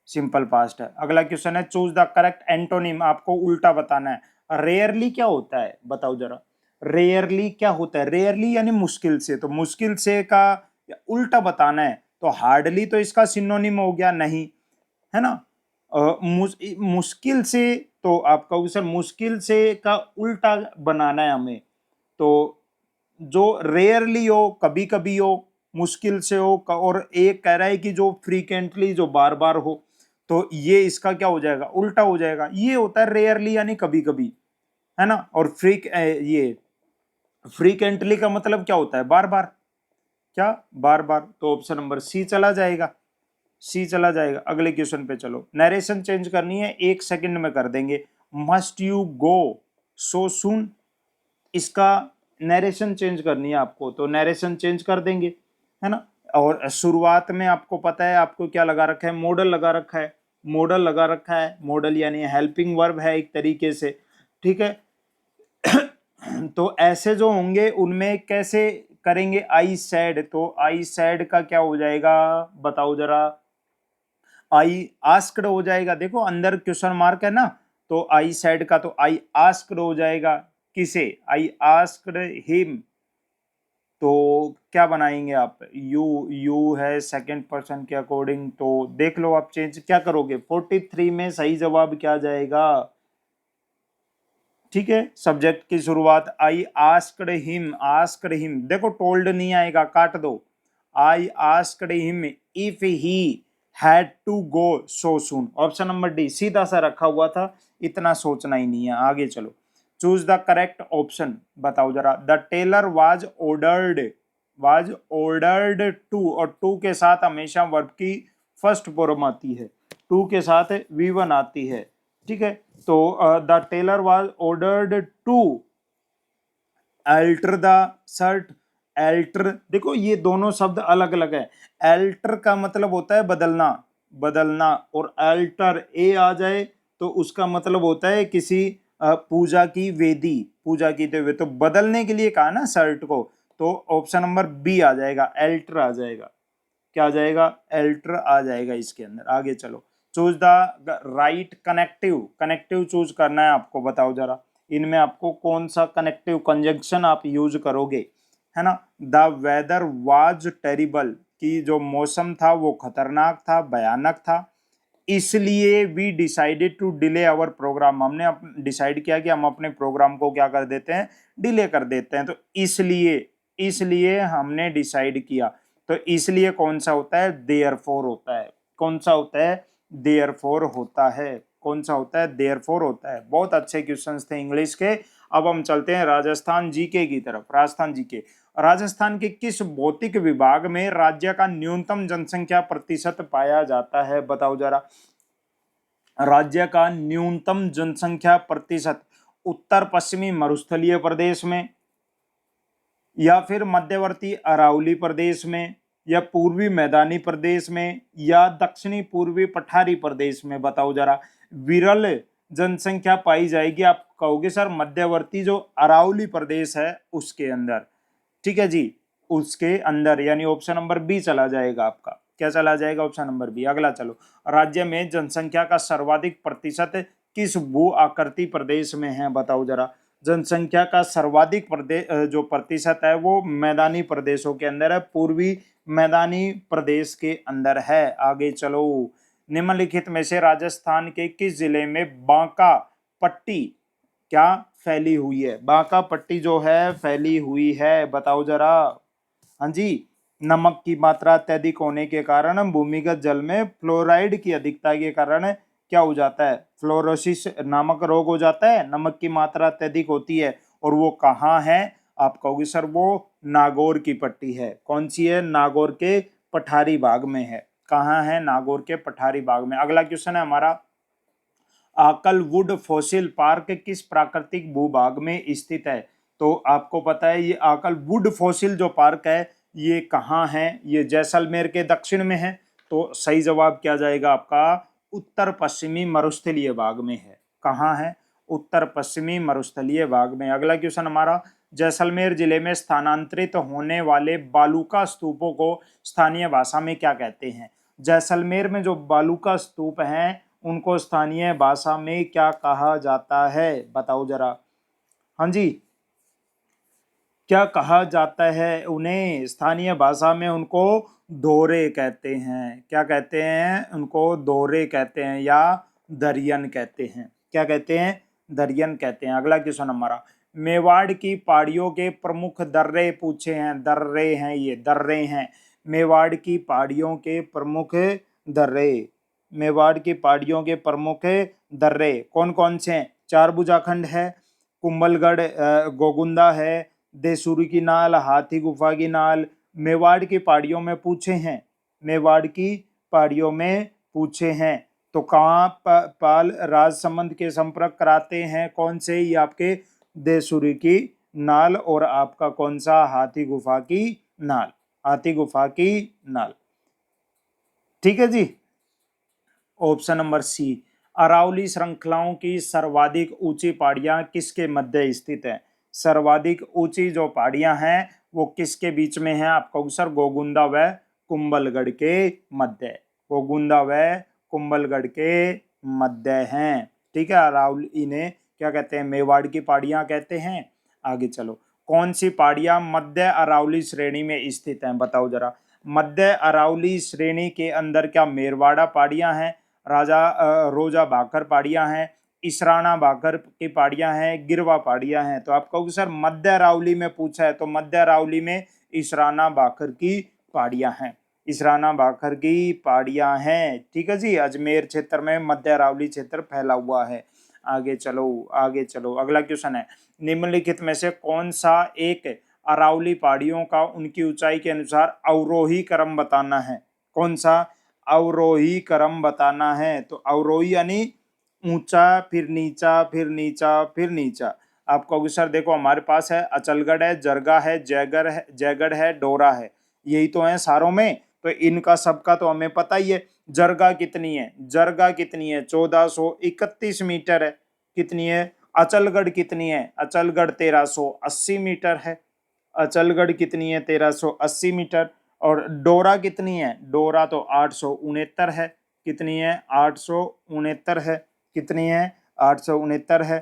सिंपल पास्ट है। अगला क्वेश्चन है, चूज द करेक्ट एंटोनिम, आपको उल्टा बताना है। रेयरली क्या होता है बताओ जरा। रेयरली क्या होता है? रेयरली यानी मुश्किल से, तो मुश्किल से का उल्टा बताना है तो हार्डली तो इसका सिनोनिम हो गया नहीं, है ना। मुश्किल से, तो आपका क्वेश्चन मुश्किल से का उल्टा बनाना है हमें, तो जो रेयरली हो, कभी कभी हो, मुश्किल से हो, और एक कह रहा है कि जो फ्रीक्वेंटली, जो बार बार हो, तो ये इसका क्या हो जाएगा? उल्टा हो जाएगा। ये होता है रेयरली यानी कभी कभी, है ना। और ये फ्रीक्वेंटली का मतलब क्या होता है? बार बार। क्या? बार बार। तो ऑप्शन नंबर सी चला जाएगा, सी चला जाएगा। अगले क्वेश्चन पे चलो, नरेशन चेंज करनी है, 1 सेकंड में कर देंगे। मस्ट यू गो सो सून, इसका नरेशन चेंज करनी है आपको, तो नरेशन चेंज कर देंगे, है ना। और शुरुआत में आपको पता है आपको क्या लगा रखा है? मॉडल लगा रखा है, मॉडल लगा रखा है। मॉडल यानी हेल्पिंग वर्ब है एक तरीके से, ठीक है। तो ऐसे जो होंगे उनमें कैसे करेंगे? आई सैड, तो आई सैड का क्या हो जाएगा बताओ जरा। आई आस्क्ड हो जाएगा, देखो अंदर क्वेश्चन मार्क है ना, तो आई सैड का तो आई आस्क्ड हो जाएगा। किसे? आई आस्क्ड हिम, तो क्या बनाएंगे आप? यू है सेकंड पर्सन के अकॉर्डिंग, तो देख लो आप चेंज क्या करोगे। 43 में सही जवाब क्या जाएगा? ठीक है, सब्जेक्ट की शुरुआत I asked him, asked him, देखो टोल्ड नहीं आएगा, काट दो। I asked him if he had to go so soon, option number D सीधा सा रखा हुआ था, इतना सोचना ही नहीं है। आगे चलो, चूज द करेक्ट ऑप्शन, बताओ जरा। The tailor was ordered to, और टू के साथ हमेशा वर्ब की फर्स्ट फॉर्म आती है, टू के साथ V1 आती है, ठीक है। तो the tailor was ordered to alter the shirt. Alter, देखो ये दोनों शब्द अलग अलग है। अल्टर का मतलब होता है बदलना, बदलना, और अल्टर ए आ जाए तो उसका मतलब होता है किसी पूजा की वेदी, पूजा की हुए, तो बदलने के लिए कहा ना शर्ट को, तो ऑप्शन नंबर बी आ जाएगा, अल्टर आ जाएगा। क्या आ जाएगा? अल्टर आ जाएगा इसके अंदर। आगे चलो, choose the right connective, connective choose करना है आपको, बताओ जरा इनमें आपको कौन सा कनेक्टिव कंजंक्शन आप यूज करोगे, है ना। द वेदर वाज टेरिबल, कि जो मौसम था वो खतरनाक था, भयानक था, इसलिए we decided to delay our programme, हमने डिसाइड किया कि हम अपने प्रोग्राम को क्या कर देते हैं? डिले कर देते हैं। तो इसलिए हमने डिसाइड किया, तो इसलिए कौन सा होता है? देयरफॉर होता है। कौन सा होता है? देयरफॉर होता है। कौन सा होता है? देयरफॉर होता है। बहुत अच्छे क्वेश्चंस थे इंग्लिश के। अब हम चलते हैं राजस्थान जीके की तरफ। राजस्थान जीके, राजस्थान के किस भौतिक विभाग में राज्य का न्यूनतम जनसंख्या प्रतिशत पाया जाता है, बताओ जरा। राज्य का न्यूनतम जनसंख्या प्रतिशत उत्तर पश्चिमी मरुस्थलीय प्रदेश में, या फिर मध्यवर्ती अरावली प्रदेश में, या पूर्वी मैदानी प्रदेश में, या दक्षिणी पूर्वी पठारी प्रदेश में, बताओ जरा। विरल जनसंख्या पाई जाएगी, आप कहोगे सर मध्यवर्ती जो अरावली प्रदेश है उसके अंदर, ठीक है जी, उसके अंदर, यानी ऑप्शन नंबर बी चला जाएगा आपका। क्या चला जाएगा? Option number B. अगला चलो, राज्य में जनसंख्या का सर्वाधिक प्रतिशत किस भू आकृति प्रदेश में है, बताओ जरा। जनसंख्या का सर्वाधिक प्रदेश जो प्रतिशत है वो मैदानी प्रदेशों के अंदर है, पूर्वी मैदानी प्रदेश के अंदर है। आगे चलो, निम्नलिखित में से राजस्थान के किस जिले में बांका पट्टी क्या फैली हुई है? बांका पट्टी जो है फैली हुई है, बताओ जरा। हाँ जी, नमक की मात्रा अत्यधिक होने के कारण भूमिगत जल में फ्लोराइड की अधिकता के कारण क्या हो जाता है? फ्लोरोसिस नामक रोग हो जाता है। नमक की मात्रा अत्यधिक होती है और वो कहाँ है? आप कहोगे सर वो नागौर की पट्टी है। कौन सी है? नागौर के पठारी बाग में है। कहाँ है? नागौर के पठारी बाग में। अगला क्वेश्चन है हमारा, आकलवुड फॉसिल पार्क किस प्राकृतिक भूभाग में स्थित है? तो आपको पता है ये आकलवुड फॉसिल जो पार्क है ये कहाँ है? ये जैसलमेर के दक्षिण में है। तो सही जवाब क्या जाएगा आपका? उत्तर पश्चिमी मरुस्थलीय भाग में है। कहाँ है? उत्तर पश्चिमी मरुस्थलीय भाग में। अगला क्वेश्चन हमारा, जैसलमेर जिले में स्थानांतरित होने वाले बालूका स्तूपों को स्थानीय भाषा में क्या कहते हैं? जैसलमेर में जो बालूका स्तूप हैं उनको स्थानीय भाषा में क्या कहा जाता है? बताओ जरा। हाँ जी, क्या कहा जाता है उन्हें? स्थानीय भाषा में उनको दोरे कहते हैं। क्या कहते हैं? उनको दोरे कहते हैं या दरियन कहते हैं। क्या कहते हैं? दरियन कहते हैं। अगला क्वेश्चन हमारा, मेवाड़ की पहाड़ियों के प्रमुख दर्रे पूछे हैं। दर्रे हैं, ये दर्रे हैं। मेवाड़ की पहाड़ियों के प्रमुख दर्रे, मेवाड़ की पहाड़ियों के प्रमुख दर्रे कौन कौन से हैं? चार बुजाखंड है, कुंभलगढ़ गोगुंदा है, देसूरी की नाल, हाथी गुफा की नाल। मेवाड़ की पहाड़ियों में पूछे हैं, मेवाड़ की पहाड़ियों में पूछे हैं। तो कहाँ पाल राजसमंद के संपर्क कराते हैं? कौन से? ये आपके देसूरी की नाल और आपका कौन सा? हाथी गुफा की नाल, हाथी गुफा की नाल। ठीक है जी। ऑप्शन नंबर सी, अरावली श्रृंखलाओं की सर्वाधिक ऊंची पहाड़ियां किसके मध्य स्थित है? सर्वाधिक ऊंची जो पहाड़ियां हैं वो किसके बीच में है? आपका सर गोगुंदा व कुंभलगढ़ के मध्य, गोगुंदा व कुंभलगढ़ के मध्य हैं। ठीक है, अरावली ने क्या कहते हैं? मेवाड़ की पहाड़ियां कहते हैं। आगे चलो, कौन सी पहाड़ियां मध्य अरावली श्रेणी में स्थित हैं? बताओ जरा। मध्य अरावली श्रेणी के अंदर क्या मेरवाड़ा पहाड़ियां हैं, रोजा भाकर पहाड़ियां हैं, इसराना भाकर की पहाड़ियां हैं, गिरवा पहाड़ियां हैं? तो आप कहोगे सर मध्य अरावली में पूछा है, तो मध्य अरावली में इसराना भाकर की पहाड़ियां हैं, इसराना भाकर की पहाड़ियां हैं। ठीक है जी, अजमेर क्षेत्र में मध्य अरावली क्षेत्र फैला हुआ है। आगे चलो, आगे चलो। अगला क्वेश्चन है, निम्नलिखित में से कौन सा एक अरावली पहाड़ियों का उनकी ऊंचाई के अनुसार अवरोही क्रम बताना है? कौन सा? अवरोही क्रम बताना है। तो अवरोही यानी ऊंचा फिर नीचा फिर नीचा फिर नीचा। आप कहोगे सर देखो हमारे पास है अचलगढ़ है, जरगा है, जयगढ़ है, डोरा है, यही तो है सारों में। तो इनका सबका तो हमें पता ही है। जरगा कितनी है? जरगा कितनी है? 1431 मीटर है। कितनी है? अचलगढ़ कितनी है? अचलगढ़ 1380 मीटर है। अचलगढ़ कितनी है? 1380 मीटर। और डोरा कितनी है? डोरा तो 869 है। कितनी है? 869 है। कितनी है? 869 है।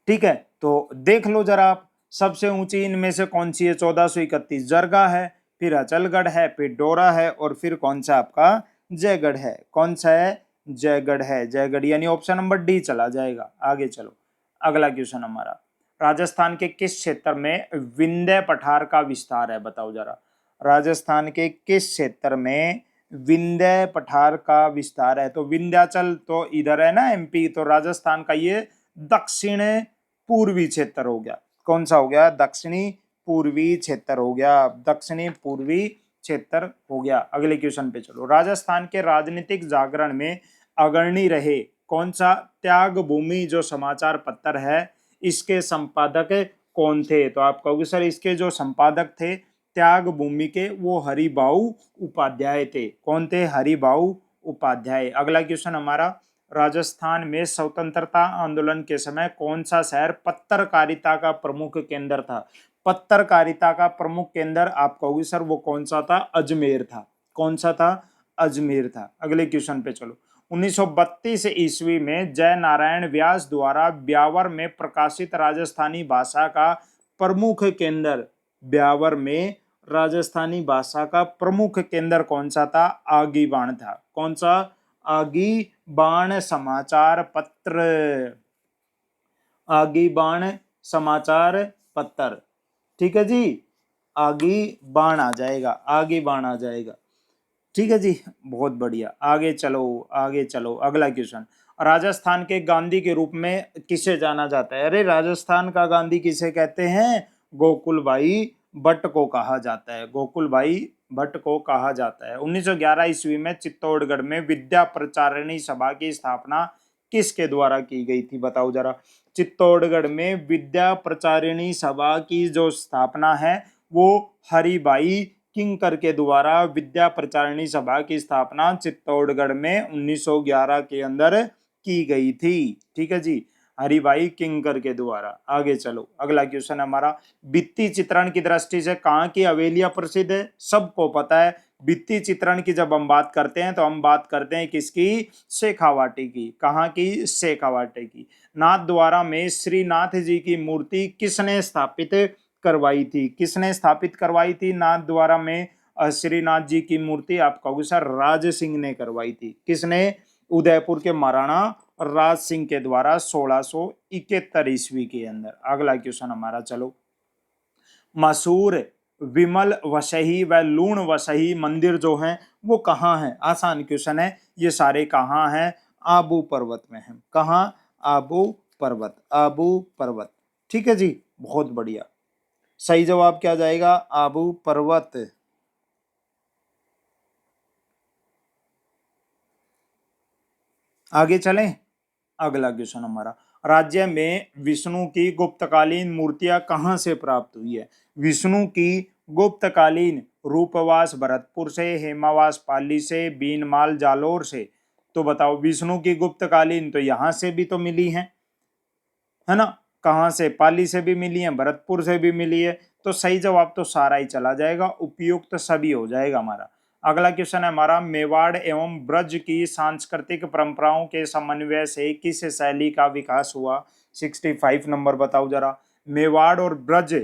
ठीक है, तो देख लो जरा आप, सबसे ऊंची इनमें से कौन सी है? 1431 जरगा है, फिर अचलगढ़ है, फिर डोरा है और फिर कौन सा आपका? जयगढ़ है। कौन सा है? जयगढ़ है। जयगढ़ यानी ऑप्शन नंबर डी चला जाएगा। आगे चलो, अगला क्वेश्चन हमारा, राजस्थान के किस क्षेत्र में विंध्य पठार का विस्तार है? बताओ जरा। राजस्थान के किस क्षेत्र में विंध्य पठार का विस्तार है? तो विंध्याचल तो इधर है ना एमपी, तो राजस्थान का ये दक्षिण पूर्वी क्षेत्र हो गया। कौन सा हो गया? दक्षिणी पूर्वी क्षेत्र हो गया। दक्षिणी पूर्वी क्षेत्र हो गया। अगले क्वेश्चन पे चलो, राजस्थान के राजनीतिक जागरण में अग्रणी रहे कौन सा त्याग भूमि जो समाचार पत्र है, इसके संपादक कौन थे? तो आप कहोगे सर इसके जो संपादक थे त्याग भूमि के, वो हरिभाऊ उपाध्याय थे। कौन थे? हरिभाऊ उपाध्याय। अगला क्वेश्चन हमारा, राजस्थान में स्वतंत्रता आंदोलन के समय कौन सा शहर पत्रकारिता का प्रमुख केंद्र था? पत्रकारिता का प्रमुख केंद्र आप कहोगे सर वो कौन सा था? अजमेर था। कौन सा था? अजमेर था। अगले क्वेश्चन पे चलो, 1932 ईस्वी में जय नारायण व्यास द्वारा ब्यावर में प्रकाशित राजस्थानी भाषा का प्रमुख केंद्र, ब्यावर में राजस्थानी भाषा का प्रमुख केंद्र कौन सा था? आगीबाण था। कौन सा? आगीबाण समाचार पत्र। आगीबाण समाचार पत्र। ठीक है जी, आगीबाण आ जाएगा, आगीबाण आ जाएगा। ठीक है जी, बहुत बढ़िया। आगे चलो, आगे चलो, अगला क्वेश्चन। राजस्थान के गांधी के रूप में किसे जाना जाता है? अरे राजस्थान का गांधी किसे कहते हैं? गोकुल भाई भट्ट को कहा जाता है, गोकुल भाई भट्ट को कहा जाता है। 1911 ईस्वी में चित्तौड़गढ़ में विद्या प्रचारिणी सभा की स्थापना किसके द्वारा की गई थी? बताओ जरा। चित्तौड़गढ़ में विद्या प्रचारिणी सभा की जो स्थापना है वो हरिभाई किंकर के द्वारा विद्या प्रचारिणी सभा की स्थापना चित्तौड़गढ़ में 1911 के अंदर की गई थी। ठीक है जी, हरिभाई किंकर के द्वारा। आगे चलो, अगला क्वेश्चन हमारा, भित्ति चित्रण की दृष्टि से कहाँ की हवेलियां प्रसिद्ध है? सबको पता है। भित्ति चित्रण की जब हम बात करते हैं तो हम बात करते हैं किसकी? शेखावाटी की। कहाँ की? शेखावाटी की। नाथ द्वारा में श्रीनाथ जी की मूर्ति किसने स्थापित करवाई थी? किसने स्थापित करवाई थी नाथ द्वारा में श्रीनाथ जी की मूर्ति? आप कहोगे सर राज सिंह ने करवाई थी। किसने? उदयपुर के महाराणा राज सिंह के द्वारा 1671 ईस्वी के अंदर। अगला क्वेश्चन हमारा, चलो। मशहूर विमल वसही व लूण वसही मंदिर जो हैं वो कहाँ हैं? आसान क्वेश्चन है, ये सारे कहाँ हैं? आबू पर्वत में हैं। कहाँ? आबू पर्वत, आबू पर्वत। ठीक है जी, बहुत बढ़िया। सही जवाब क्या जाएगा? आबू पर्वत। आगे चलें, अगला क्वेश्चन हमारा, राज्य में विष्णु की गुप्तकालीन मूर्तियां कहां से प्राप्त हुई है? विष्णु की गुप्तकालीन रूपवास भरतपुर से, हेमावास पाली से, बीनमाल जालोर से। तो बताओ, विष्णु की गुप्तकालीन तो यहां से भी तो मिली है ना? कहां से? पाली से भी मिली है, भरतपुर से भी मिली है। तो सही जवाब तो सारा ही चला जाएगा, उपयुक्त सभी हो जाएगा हमारा। अगला क्वेश्चन है हमारा, मेवाड़ एवं ब्रज की सांस्कृतिक परंपराओं के समन्वय से किस शैली का विकास हुआ? 65 नंबर बताओ जरा। मेवाड़ और ब्रज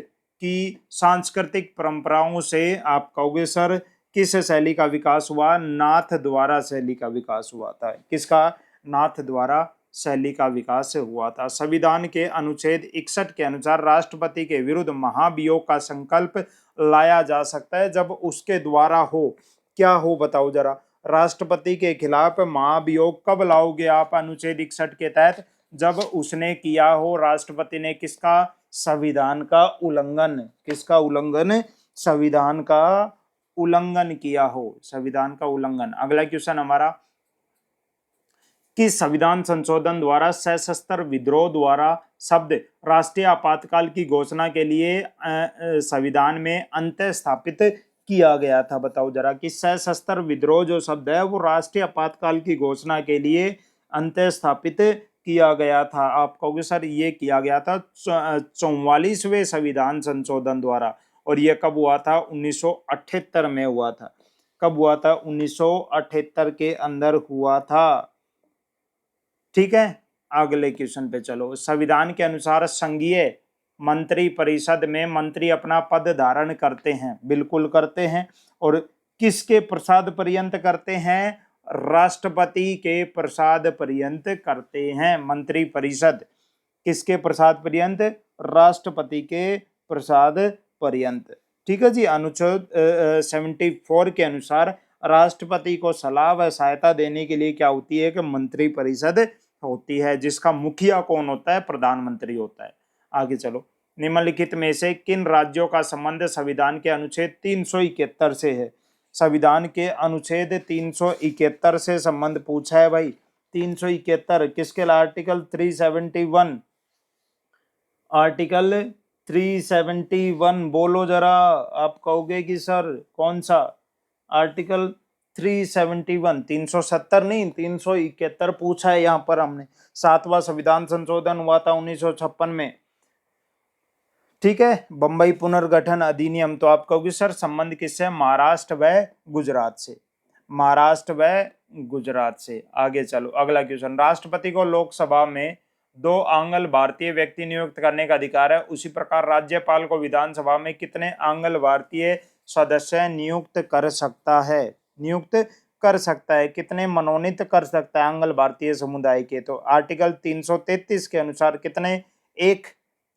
की सांस्कृतिक परंपराओं से आप कहोगे सर किस शैली का विकास हुआ? नाथ द्वारा शैली का विकास हुआ था। किसका? नाथ द्वारा शैली का विकास हुआ था। संविधान के अनुच्छेद 61 के अनुसार राष्ट्रपति के विरुद्ध महाभियोग का संकल्प लाया जा सकता है जब उसके द्वारा हो। क्या हो बताओ जरा। राष्ट्रपति के खिलाफ महाभियोग कब लाओगे आप अनुच्छेद 61 के तहत? जब उसने किया हो, राष्ट्रपति ने किसका? संविधान का उल्लंघन। किसका उल्लंघन? संविधान का उल्लंघन किया हो, संविधान का उल्लंघन। अगला क्वेश्चन हमारा, कि संविधान संशोधन द्वारा सशस्त्र विद्रोह द्वारा शब्द राष्ट्रीय आपातकाल की घोषणा के लिए संविधान में अंत्य स्थापित किया गया था? बताओ जरा कि सशस्त्र विद्रोह जो शब्द है वो राष्ट्रीय आपातकाल की घोषणा के लिए अंत्य स्थापित किया गया था। आप कहोगे सर ये किया गया था 44वें संविधान संशोधन द्वारा। और ये कब हुआ था? 1978 में हुआ था। कब हुआ था? 1978 के अंदर हुआ था। ठीक है, अगले क्वेश्चन पे चलो। संविधान के अनुसार संघीय मंत्री परिषद में मंत्री अपना पद धारण करते हैं? बिल्कुल करते हैं। और किसके प्रसाद पर्यंत करते हैं? राष्ट्रपति के प्रसाद पर्यंत करते हैं मंत्री परिषद। किसके प्रसाद पर्यंत? राष्ट्रपति के प्रसाद पर्यंत। ठीक है जी, अनुच्छेद 74 के अनुसार राष्ट्रपति को सलाह व सहायता देने के लिए क्या होती है? कि मंत्री परिषद होती है, जिसका मुखिया कौन होता है? प्रधानमंत्री होता है। आगे चलो, निम्नलिखित में से किन राज्यों का संबंध संविधान के अनुच्छेद 371 से है? संविधान के अनुच्छेद 371 से संबंध पूछा है भाई। 371 किसके? आर्टिकल 371। आर्टिकल 371 बोलो जरा। आप कहोगे कि सर कौन सा? आर्टिकल 371, 370 नहीं, 371 पूछा है यहाँ पर हमने। 7वां संविधान संशोधन हुआ था 1956 में। ठीक है, बंबई पुनर्गठन अधिनियम। तो आप कहोगे सर संबंध किससे? महाराष्ट्र व गुजरात से। महाराष्ट्र व गुजरात से। आगे चलो, अगला क्वेश्चन, राष्ट्रपति को लोकसभा में 2 आंग्ल भारतीय व्यक्ति नियुक्त करने का अधिकार है, उसी प्रकार राज्यपाल को विधानसभा में कितने आंग्ल भारतीय सदस्य नियुक्त कर सकता है, नियुक्त कर सकता है। कितने मनोनीत कर सकता है अंग भारतीय समुदाय के? तो आर्टिकल 333 के अनुसार कितने? एक।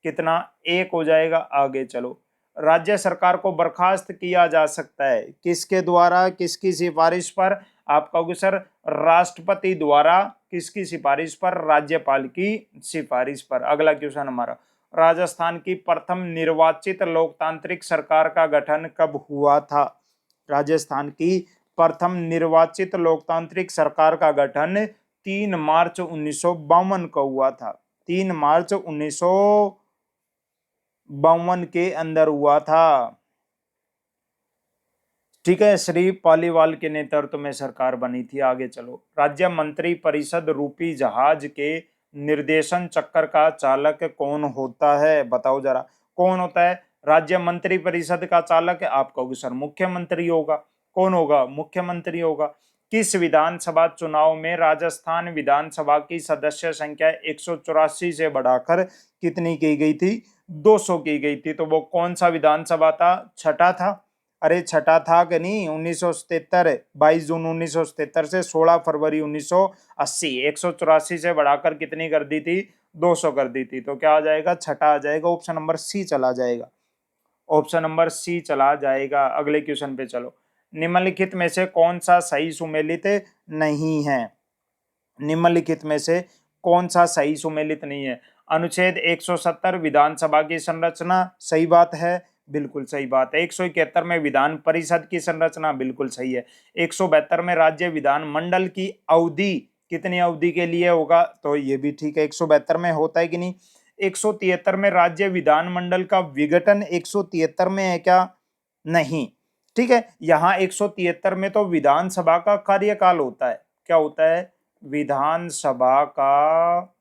कितना? एक हो जाएगा। आगे चलो। राज्य सरकार को बर्खास्त किया जा सकता है किसके द्वारा, किसकी सिफारिश पर? आप कहोगे सर राष्ट्रपति द्वारा। किसकी सिफारिश पर? राज्यपाल की सिफारिश पर। अगला क्वेश्चन हमारा, राजस्थान की प्रथम निर्वाचित लोकतांत्रिक सरकार का गठन कब हुआ था? राजस्थान की प्रथम निर्वाचित लोकतांत्रिक सरकार का गठन 3 मार्च 1952 को हुआ था। 3 मार्च 1952 के अंदर हुआ था। ठीक है, श्री पालीवाल के नेतृत्व में सरकार बनी थी। आगे चलो। राज्य मंत्री परिषद रूपी जहाज के निर्देशन चक्र का चालक कौन होता है? बताओ जरा, कौन होता है राज्य मंत्री परिषद का चालक? आप कहोगे सर मुख्यमंत्री होगा। कौन होगा? मुख्यमंत्री होगा। किस विधानसभा चुनाव में राजस्थान विधानसभा की सदस्य संख्या 184 से बढ़ाकर कितनी की गई थी? 200 की गई थी। तो वो कौन सा विधानसभा था? छठा था। अरे छठा था कि नहीं? 1977, 22 जून 1977 से 16 फरवरी 1980, 184 से बढ़ाकर कितनी कर दी थी? 200 कर दी थी। तो क्या आ जाएगा? छठा आ जाएगा। ऑप्शन नंबर सी चला जाएगा। ऑप्शन नंबर सी चला जाएगा। अगले क्वेश्चन पे चलो। निम्नलिखित में से कौन सा सही सुमेलित नहीं है? निम्नलिखित में से कौन सा सही सुमेलित नहीं है? अनुच्छेद 170 विधानसभा की संरचना, सही बात है, बिल्कुल सही बात है। 171 में विधान परिषद की संरचना, बिल्कुल सही है। 172 में राज्य विधान मंडल की अवधि कितनी अवधि के लिए होगा? तो ये भी ठीक है। 172 में होता है कि नहीं? 173 में राज्य विधान मंडल का विघटन 173 में है क्या? नहीं। ठीक है, यहाँ 173 में तो विधानसभा का कार्यकाल होता है। क्या होता है? विधानसभा का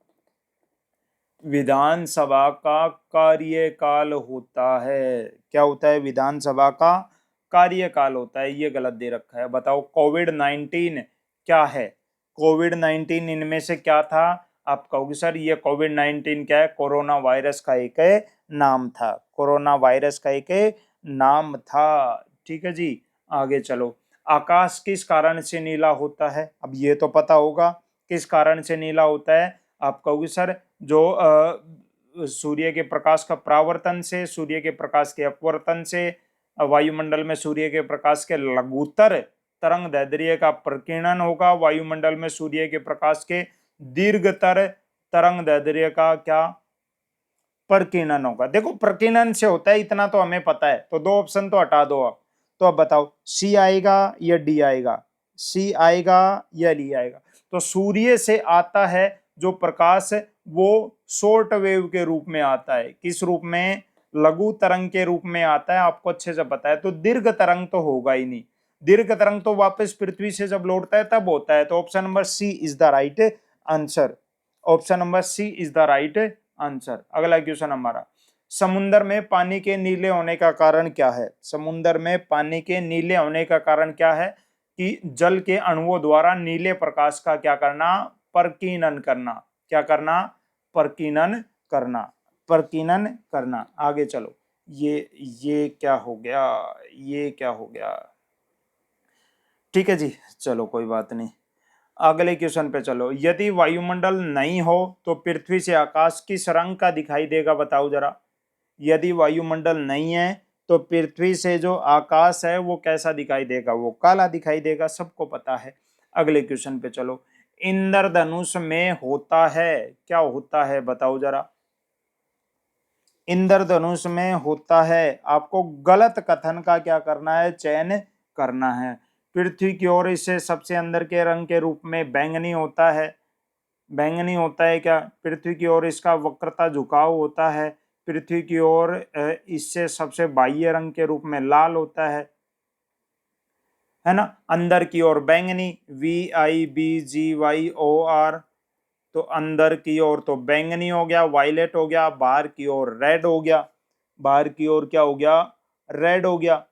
कार्यकाल होता है। क्या होता है? विधानसभा का कार्यकाल होता है। ये गलत दे रखा है। बताओ कोविड-19 क्या है? कोविड-19 इनमें से क्या था? आप कहोगे सर ये कोविड-19 क्या है? कोरोना वायरस का एक नाम था। कोरोना वायरस का एक नाम था। ठीक है जी। आगे चलो। आकाश किस कारण से नीला होता है? अब ये तो पता होगा किस कारण से नीला होता है। आप कहोगे सर जो सूर्य के प्रकाश का परावर्तन से, सूर्य के प्रकाश के अपवर्तन से, वायुमंडल में सूर्य के प्रकाश के लघुत्तर तरंग दैर्ध्य का प्रकीर्णन होगा, वायुमंडल में सूर्य के प्रकाश के दीर्घतर तरंग दैर्ध्य का क्या? प्रकीर्णन होगा। देखो प्रकीर्णन से होता है इतना तो हमें पता है, तो दो ऑप्शन तो हटा दो आप। तो अब बताओ सी आएगा या डी आएगा? सी आएगा या डी आएगा? तो सूर्य से आता है जो प्रकाश वो शॉर्ट वेव के रूप में आता है। किस रूप में? लघु तरंग के रूप में आता है। आपको अच्छे से पता है। तो दीर्घ तरंग तो होगा ही नहीं। दीर्घ तरंग तो वापस पृथ्वी से जब लौटता है तब होता है। तो option number C is the right answer. Option number C is the right answer. अगला क्वेश्चन हमारा, समुद्र में पानी के नीले होने का कारण क्या है? समुद्र में पानी के नीले होने का कारण क्या है? कि जल के अणुओं द्वारा नीले प्रकाश का क्या करना? प्रकीर्णन करना। क्या करना? प्रकीर्णन करना। प्रकीर्णन करना। आगे चलो। ये क्या हो गया? ये क्या हो गया? ठीक है जी, चलो कोई बात नहीं। अगले क्वेश्चन पे चलो। यदि वायुमंडल नहीं हो तो पृथ्वी से आकाश किस रंग का दिखाई देगा? बताओ जरा। यदि वायुमंडल नहीं है तो पृथ्वी से जो आकाश है वो कैसा दिखाई देगा? वो काला दिखाई देगा, सबको पता है। अगले क्वेश्चन पे चलो। इंद्रधनुष में होता है, क्या होता है? बताओ जरा। इंद्रधनुष में होता है, आपको गलत कथन का क्या करना है? चयन करना है। पृथ्वी की ओर इसे सबसे अंदर के रंग के रूप में बैंगनी होता है। बैंगनी होता है क्या? पृथ्वी की ओर इसका वक्रता झुकाव होता है। पृथ्वी की ओर इससे सबसे बाह्य रंग के रूप में लाल होता है ना। अंदर की ओर बैंगनी, VIBGYOR। तो अंदर की ओर तो बैंगनी हो गया, वायलेट हो गया, बाहर की ओर रेड हो गया। बाहर की ओर क्या हो गया? रेड हो गया।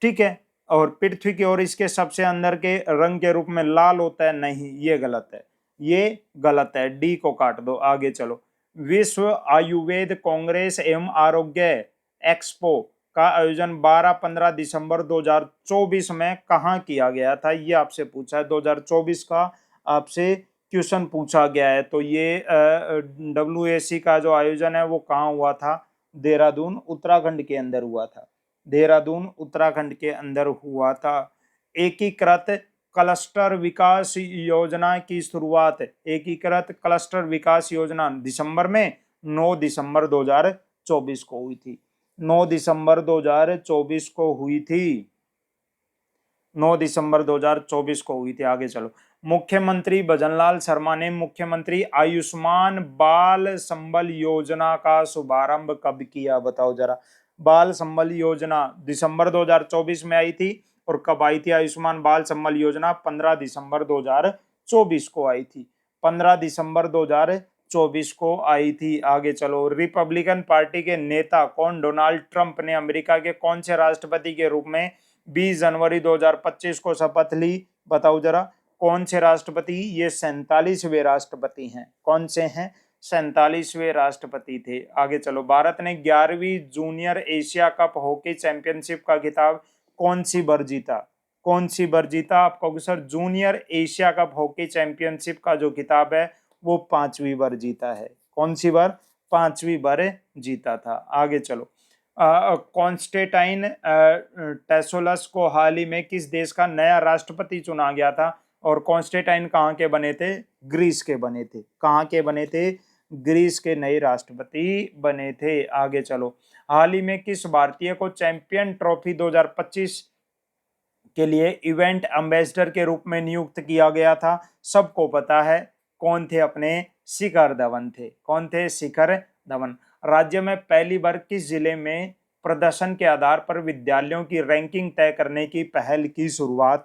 ठीक है। और पृथ्वी की ओर इसके सबसे अंदर के रंग के रूप में लाल होता है। नहीं, ये गलत है। ये गलत है। डी को काट दो। आगे चलो। विश्व आयुर्वेद कांग्रेस एवं आरोग्य एक्सपो का आयोजन 12-15 दिसंबर 2024 में कहाँ किया गया था, ये आपसे पूछा है। 2024 का आपसे क्वेश्चन पूछा गया है। तो ये WAC का जो आयोजन है वो कहाँ हुआ था, देहरादून उत्तराखंड के अंदर हुआ था। देहरादून उत्तराखंड के अंदर हुआ था। एकीकृत क्लस्टर विकास योजना की शुरुआत, एकीकृत क्लस्टर विकास योजना दिसंबर में 9 दिसंबर 2024 को हुई थी। 9 दिसंबर 2024 को हुई थी। 9 दिसंबर 2024 को हुई थी। आगे चलो। मुख्यमंत्री भजनलाल शर्मा ने मुख्यमंत्री आयुष्मान बाल संबल योजना का शुभारंभ कब किया, बताओ जरा। बाल संबल योजना दिसंबर 2024 में आई थी। और कब आई थी आयुष्मान बाल संबल योजना? 15 दिसंबर 2024 को आई थी। 15 दिसंबर 2024 को आई थी। आगे चलो। रिपब्लिकन पार्टी के नेता कौन डोनाल्ड ट्रंप ने अमेरिका के कौन से राष्ट्रपति के रूप में 20 जनवरी 2025 को शपथ ली, बताओ जरा। कौन से राष्ट्रपति? ये 47वें राष्ट्रपति हैं। कौन से हैं? 47वें राष्ट्रपति थे। आगे चलो। भारत ने 11वीं junior Asia cup hockey championship का खिताब कौन सी बार जीता? कौन सी बार जीता? आप कहोगे sir junior Asia cup hockey championship का जो खिताब है वो 5वीं बार जीता है। कौन सी बार? 5वीं बार जीता था। आगे चलो। कॉन्स्टेंटाइन टेसोलस को हाल ही में किस देश का नया राष्ट्रपति चुना गया था? और कॉन्स्टेंटाइन कहाँ के बने थे? ग्रीस के बने थे। कहाँ के बने थे? ग्रीस के नए राष्ट्रपति बने थे। आगे चलो। हाल ही में किस भारतीय को चैंपियन ट्रॉफी 2025 के लिए इवेंट एम्बेसडर के रूप में नियुक्त किया गया था? सबको पता है कौन थे अपने? शिखर धवन थे। कौन थे? शिखर धवन। राज्य में पहली बार किस जिले में प्रदर्शन के आधार पर विद्यालयों की रैंकिंग तय करने की पहल की शुरुआत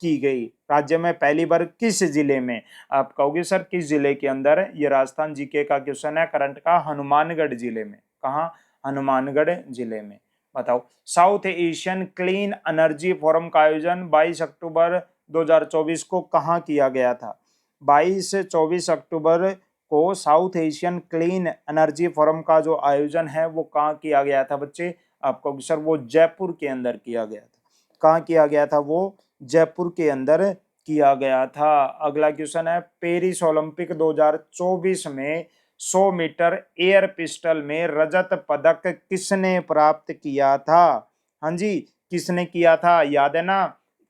की गई? राज्य में पहली बार किस जिले में? आप कहोगे सर किस जिले के अंदर? ये राजस्थान जीके का क्वेश्चन है करंट का। हनुमानगढ़ जिले में। कहाँ? हनुमानगढ़ जिले में। बताओ। South Asian clean energy forum का आयोजन 22 अक्टूबर 2024 को कहाँ किया गया था? 22-24 अक्टूबर को south Asian clean energy forum का जो आयोजन है वो कहाँ किया गया था बच्चे? आपको सर वो जयपुर के अंदर किया गया था। कहाँ किया गया था? वो जयपुर के अंदर किया गया था। अगला क्वेश्चन है पेरिस ओलंपिक 2024 में 100 मीटर एयर पिस्टल में रजत पदक किसने प्राप्त किया था? हाँ जी, किसने किया था? याद है ना?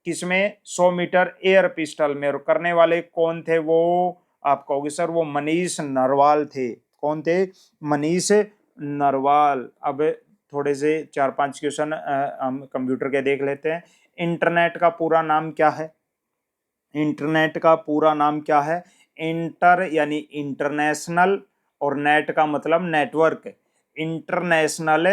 किसमें? 100 मीटर एयर पिस्टल में। और करने वाले कौन थे वो? आप कहोगे सर वो मनीष नरवाल थे। कौन थे? मनीष नरवाल। अब थोड़े से 4-5 क्वेश्चन हम कंप्यूटर के देख लेते हैं। इंटरनेट का पूरा नाम क्या है? इंटरनेट का पूरा नाम क्या है? इंटर यानी इंटरनेशनल और नेट का मतलब नेटवर्क। International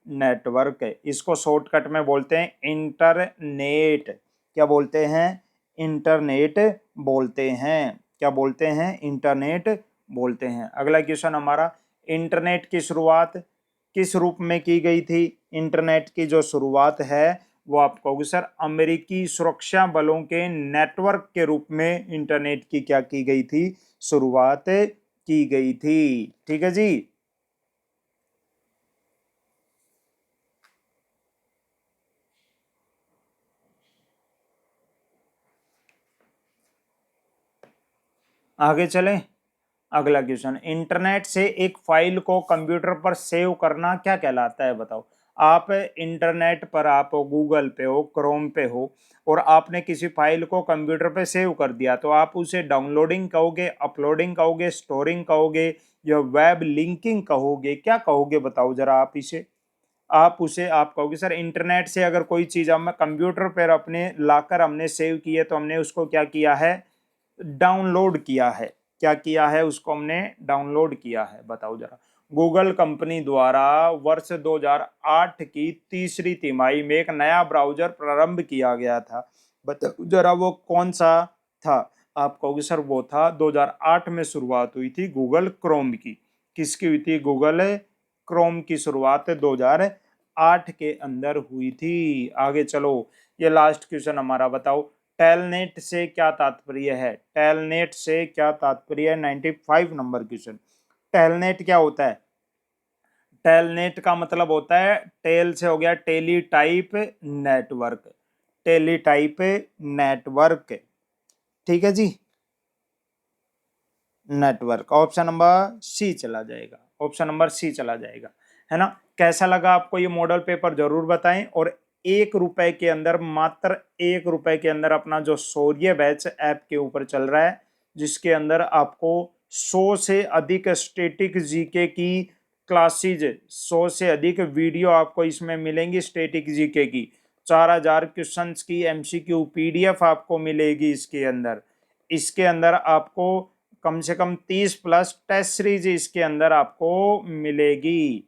network. इसको शॉर्टकट में बोलते हैं इंटरनेट। क्या बोलते हैं? इंटरनेट बोलते हैं। क्या बोलते हैं? इंटरनेट बोलते हैं। अगला क्वेश्चन हमारा, इंटरनेट की शुरुआत किस रूप में की गई थी? इंटरनेट की जो शुरुआत है वो आप कहोगे सर अमेरिकी सुरक्षा बलों के नेटवर्क के रूप में इंटरनेट की क्या की गई थी? शुरुआत की गई थी। ठीक है जी। आगे चलें। अगला क्वेश्चन, इंटरनेट से एक फाइल को कंप्यूटर पर सेव करना क्या कहलाता है? बताओ। आप इंटरनेट पर, आप गूगल पे हो, क्रोम पे हो और आपने किसी फाइल को कंप्यूटर पे सेव कर दिया तो आप उसे डाउनलोडिंग कहोगे, अपलोडिंग कहोगे, स्टोरिंग कहोगे या वेब लिंकिंग कहोगे? क्या कहोगे बताओ जरा आप इसे। आप उसे आप कहोगे सर इंटरनेट से अगर कोई चीज़ हम कंप्यूटर पर अपने लाकर हमने सेव की है तो हमने उसको क्या किया है? डाउनलोड किया है। क्या किया है? उसको हमने डाउनलोड किया है। बताओ जरा। गूगल कंपनी द्वारा वर्ष 2008 की तीसरी तिमाही में एक नया ब्राउजर प्रारंभ किया गया था। बताओ जरा वो कौन सा था? आप कहोगे सर वो था 2008 में शुरुआत हुई थी गूगल क्रोम की। किसकी हुई थी? गूगल क्रोम की शुरुआत 2008 के अंदर हुई थी। आगे चलो। ये लास्ट क्वेश्चन हमारा, बताओ टेलनेट से क्या तात्पर्य है? टेलनेट से क्या तात्पर्य है? 95 नंबर क्वेश्चन। टेलनेट क्या होता है? टेलनेट का मतलब होता है, टेल से हो गया teletype network, teletype network, ठीक है जी, नेटवर्क। ऑप्शन नंबर सी चला जाएगा, ऑप्शन नंबर सी चला जाएगा, है ना। कैसा लगा आपको ये मॉडल पेपर जरूर बताएं। और 1 रुपए के अंदर, मात्र 1 रुपए के अंदर अपना जो शौर्य बैच ऐप के ऊपर चल रहा है, जिसके अंदर आपको 100 से अधिक स्टैटिक जीके की क्लासेज, 100 से अधिक वीडियो आपको इसमें मिलेंगी स्टैटिक जीके की, 4000 क्वेश्चंस की एमसीक्यू पीडीएफ आपको मिलेगी इसके अंदर। इसके अंदर आपको कम से कम 30 प्लस टेस्ट सीरीज इसके अंदर आपको मिलेगी,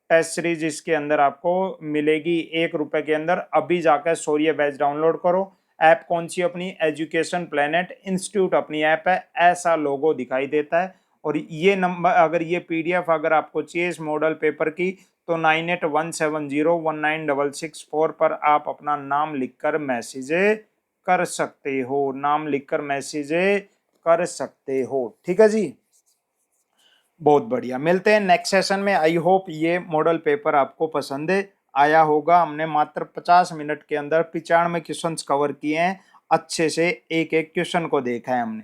टेस्ट सीरीज इसके अंदर आपको मिलेगी 1 रुपए के अंदर। अभी जाकर शौर्य बैच डाउनलोड करो। ऐप कौन सी अपनी, एजुकेशन प्लेनेट इंस्टीट्यूट अपनी ऐप है, ऐसा लोगो दिखाई देता है। और ये नंबर, अगर ये पीडीएफ अगर आपको चाहिए इस मॉडल पेपर की, तो 9817019664 पर आप अपना नाम लिखकर मैसेज कर सकते हो, नाम लिखकर मैसेज कर सकते हो, ठीक है जी। बहुत बढ़िया, मिलते हैं नेक्स्ट सेशन में। आई होप ये मॉडल पेपर आपको पसंद आया होगा। हमने मात्र 50 मिनट के अंदर 95 क्वेश्चंस कवर किए हैं, अच्छे से एक एक क्वेश्चन को देखा है हमने।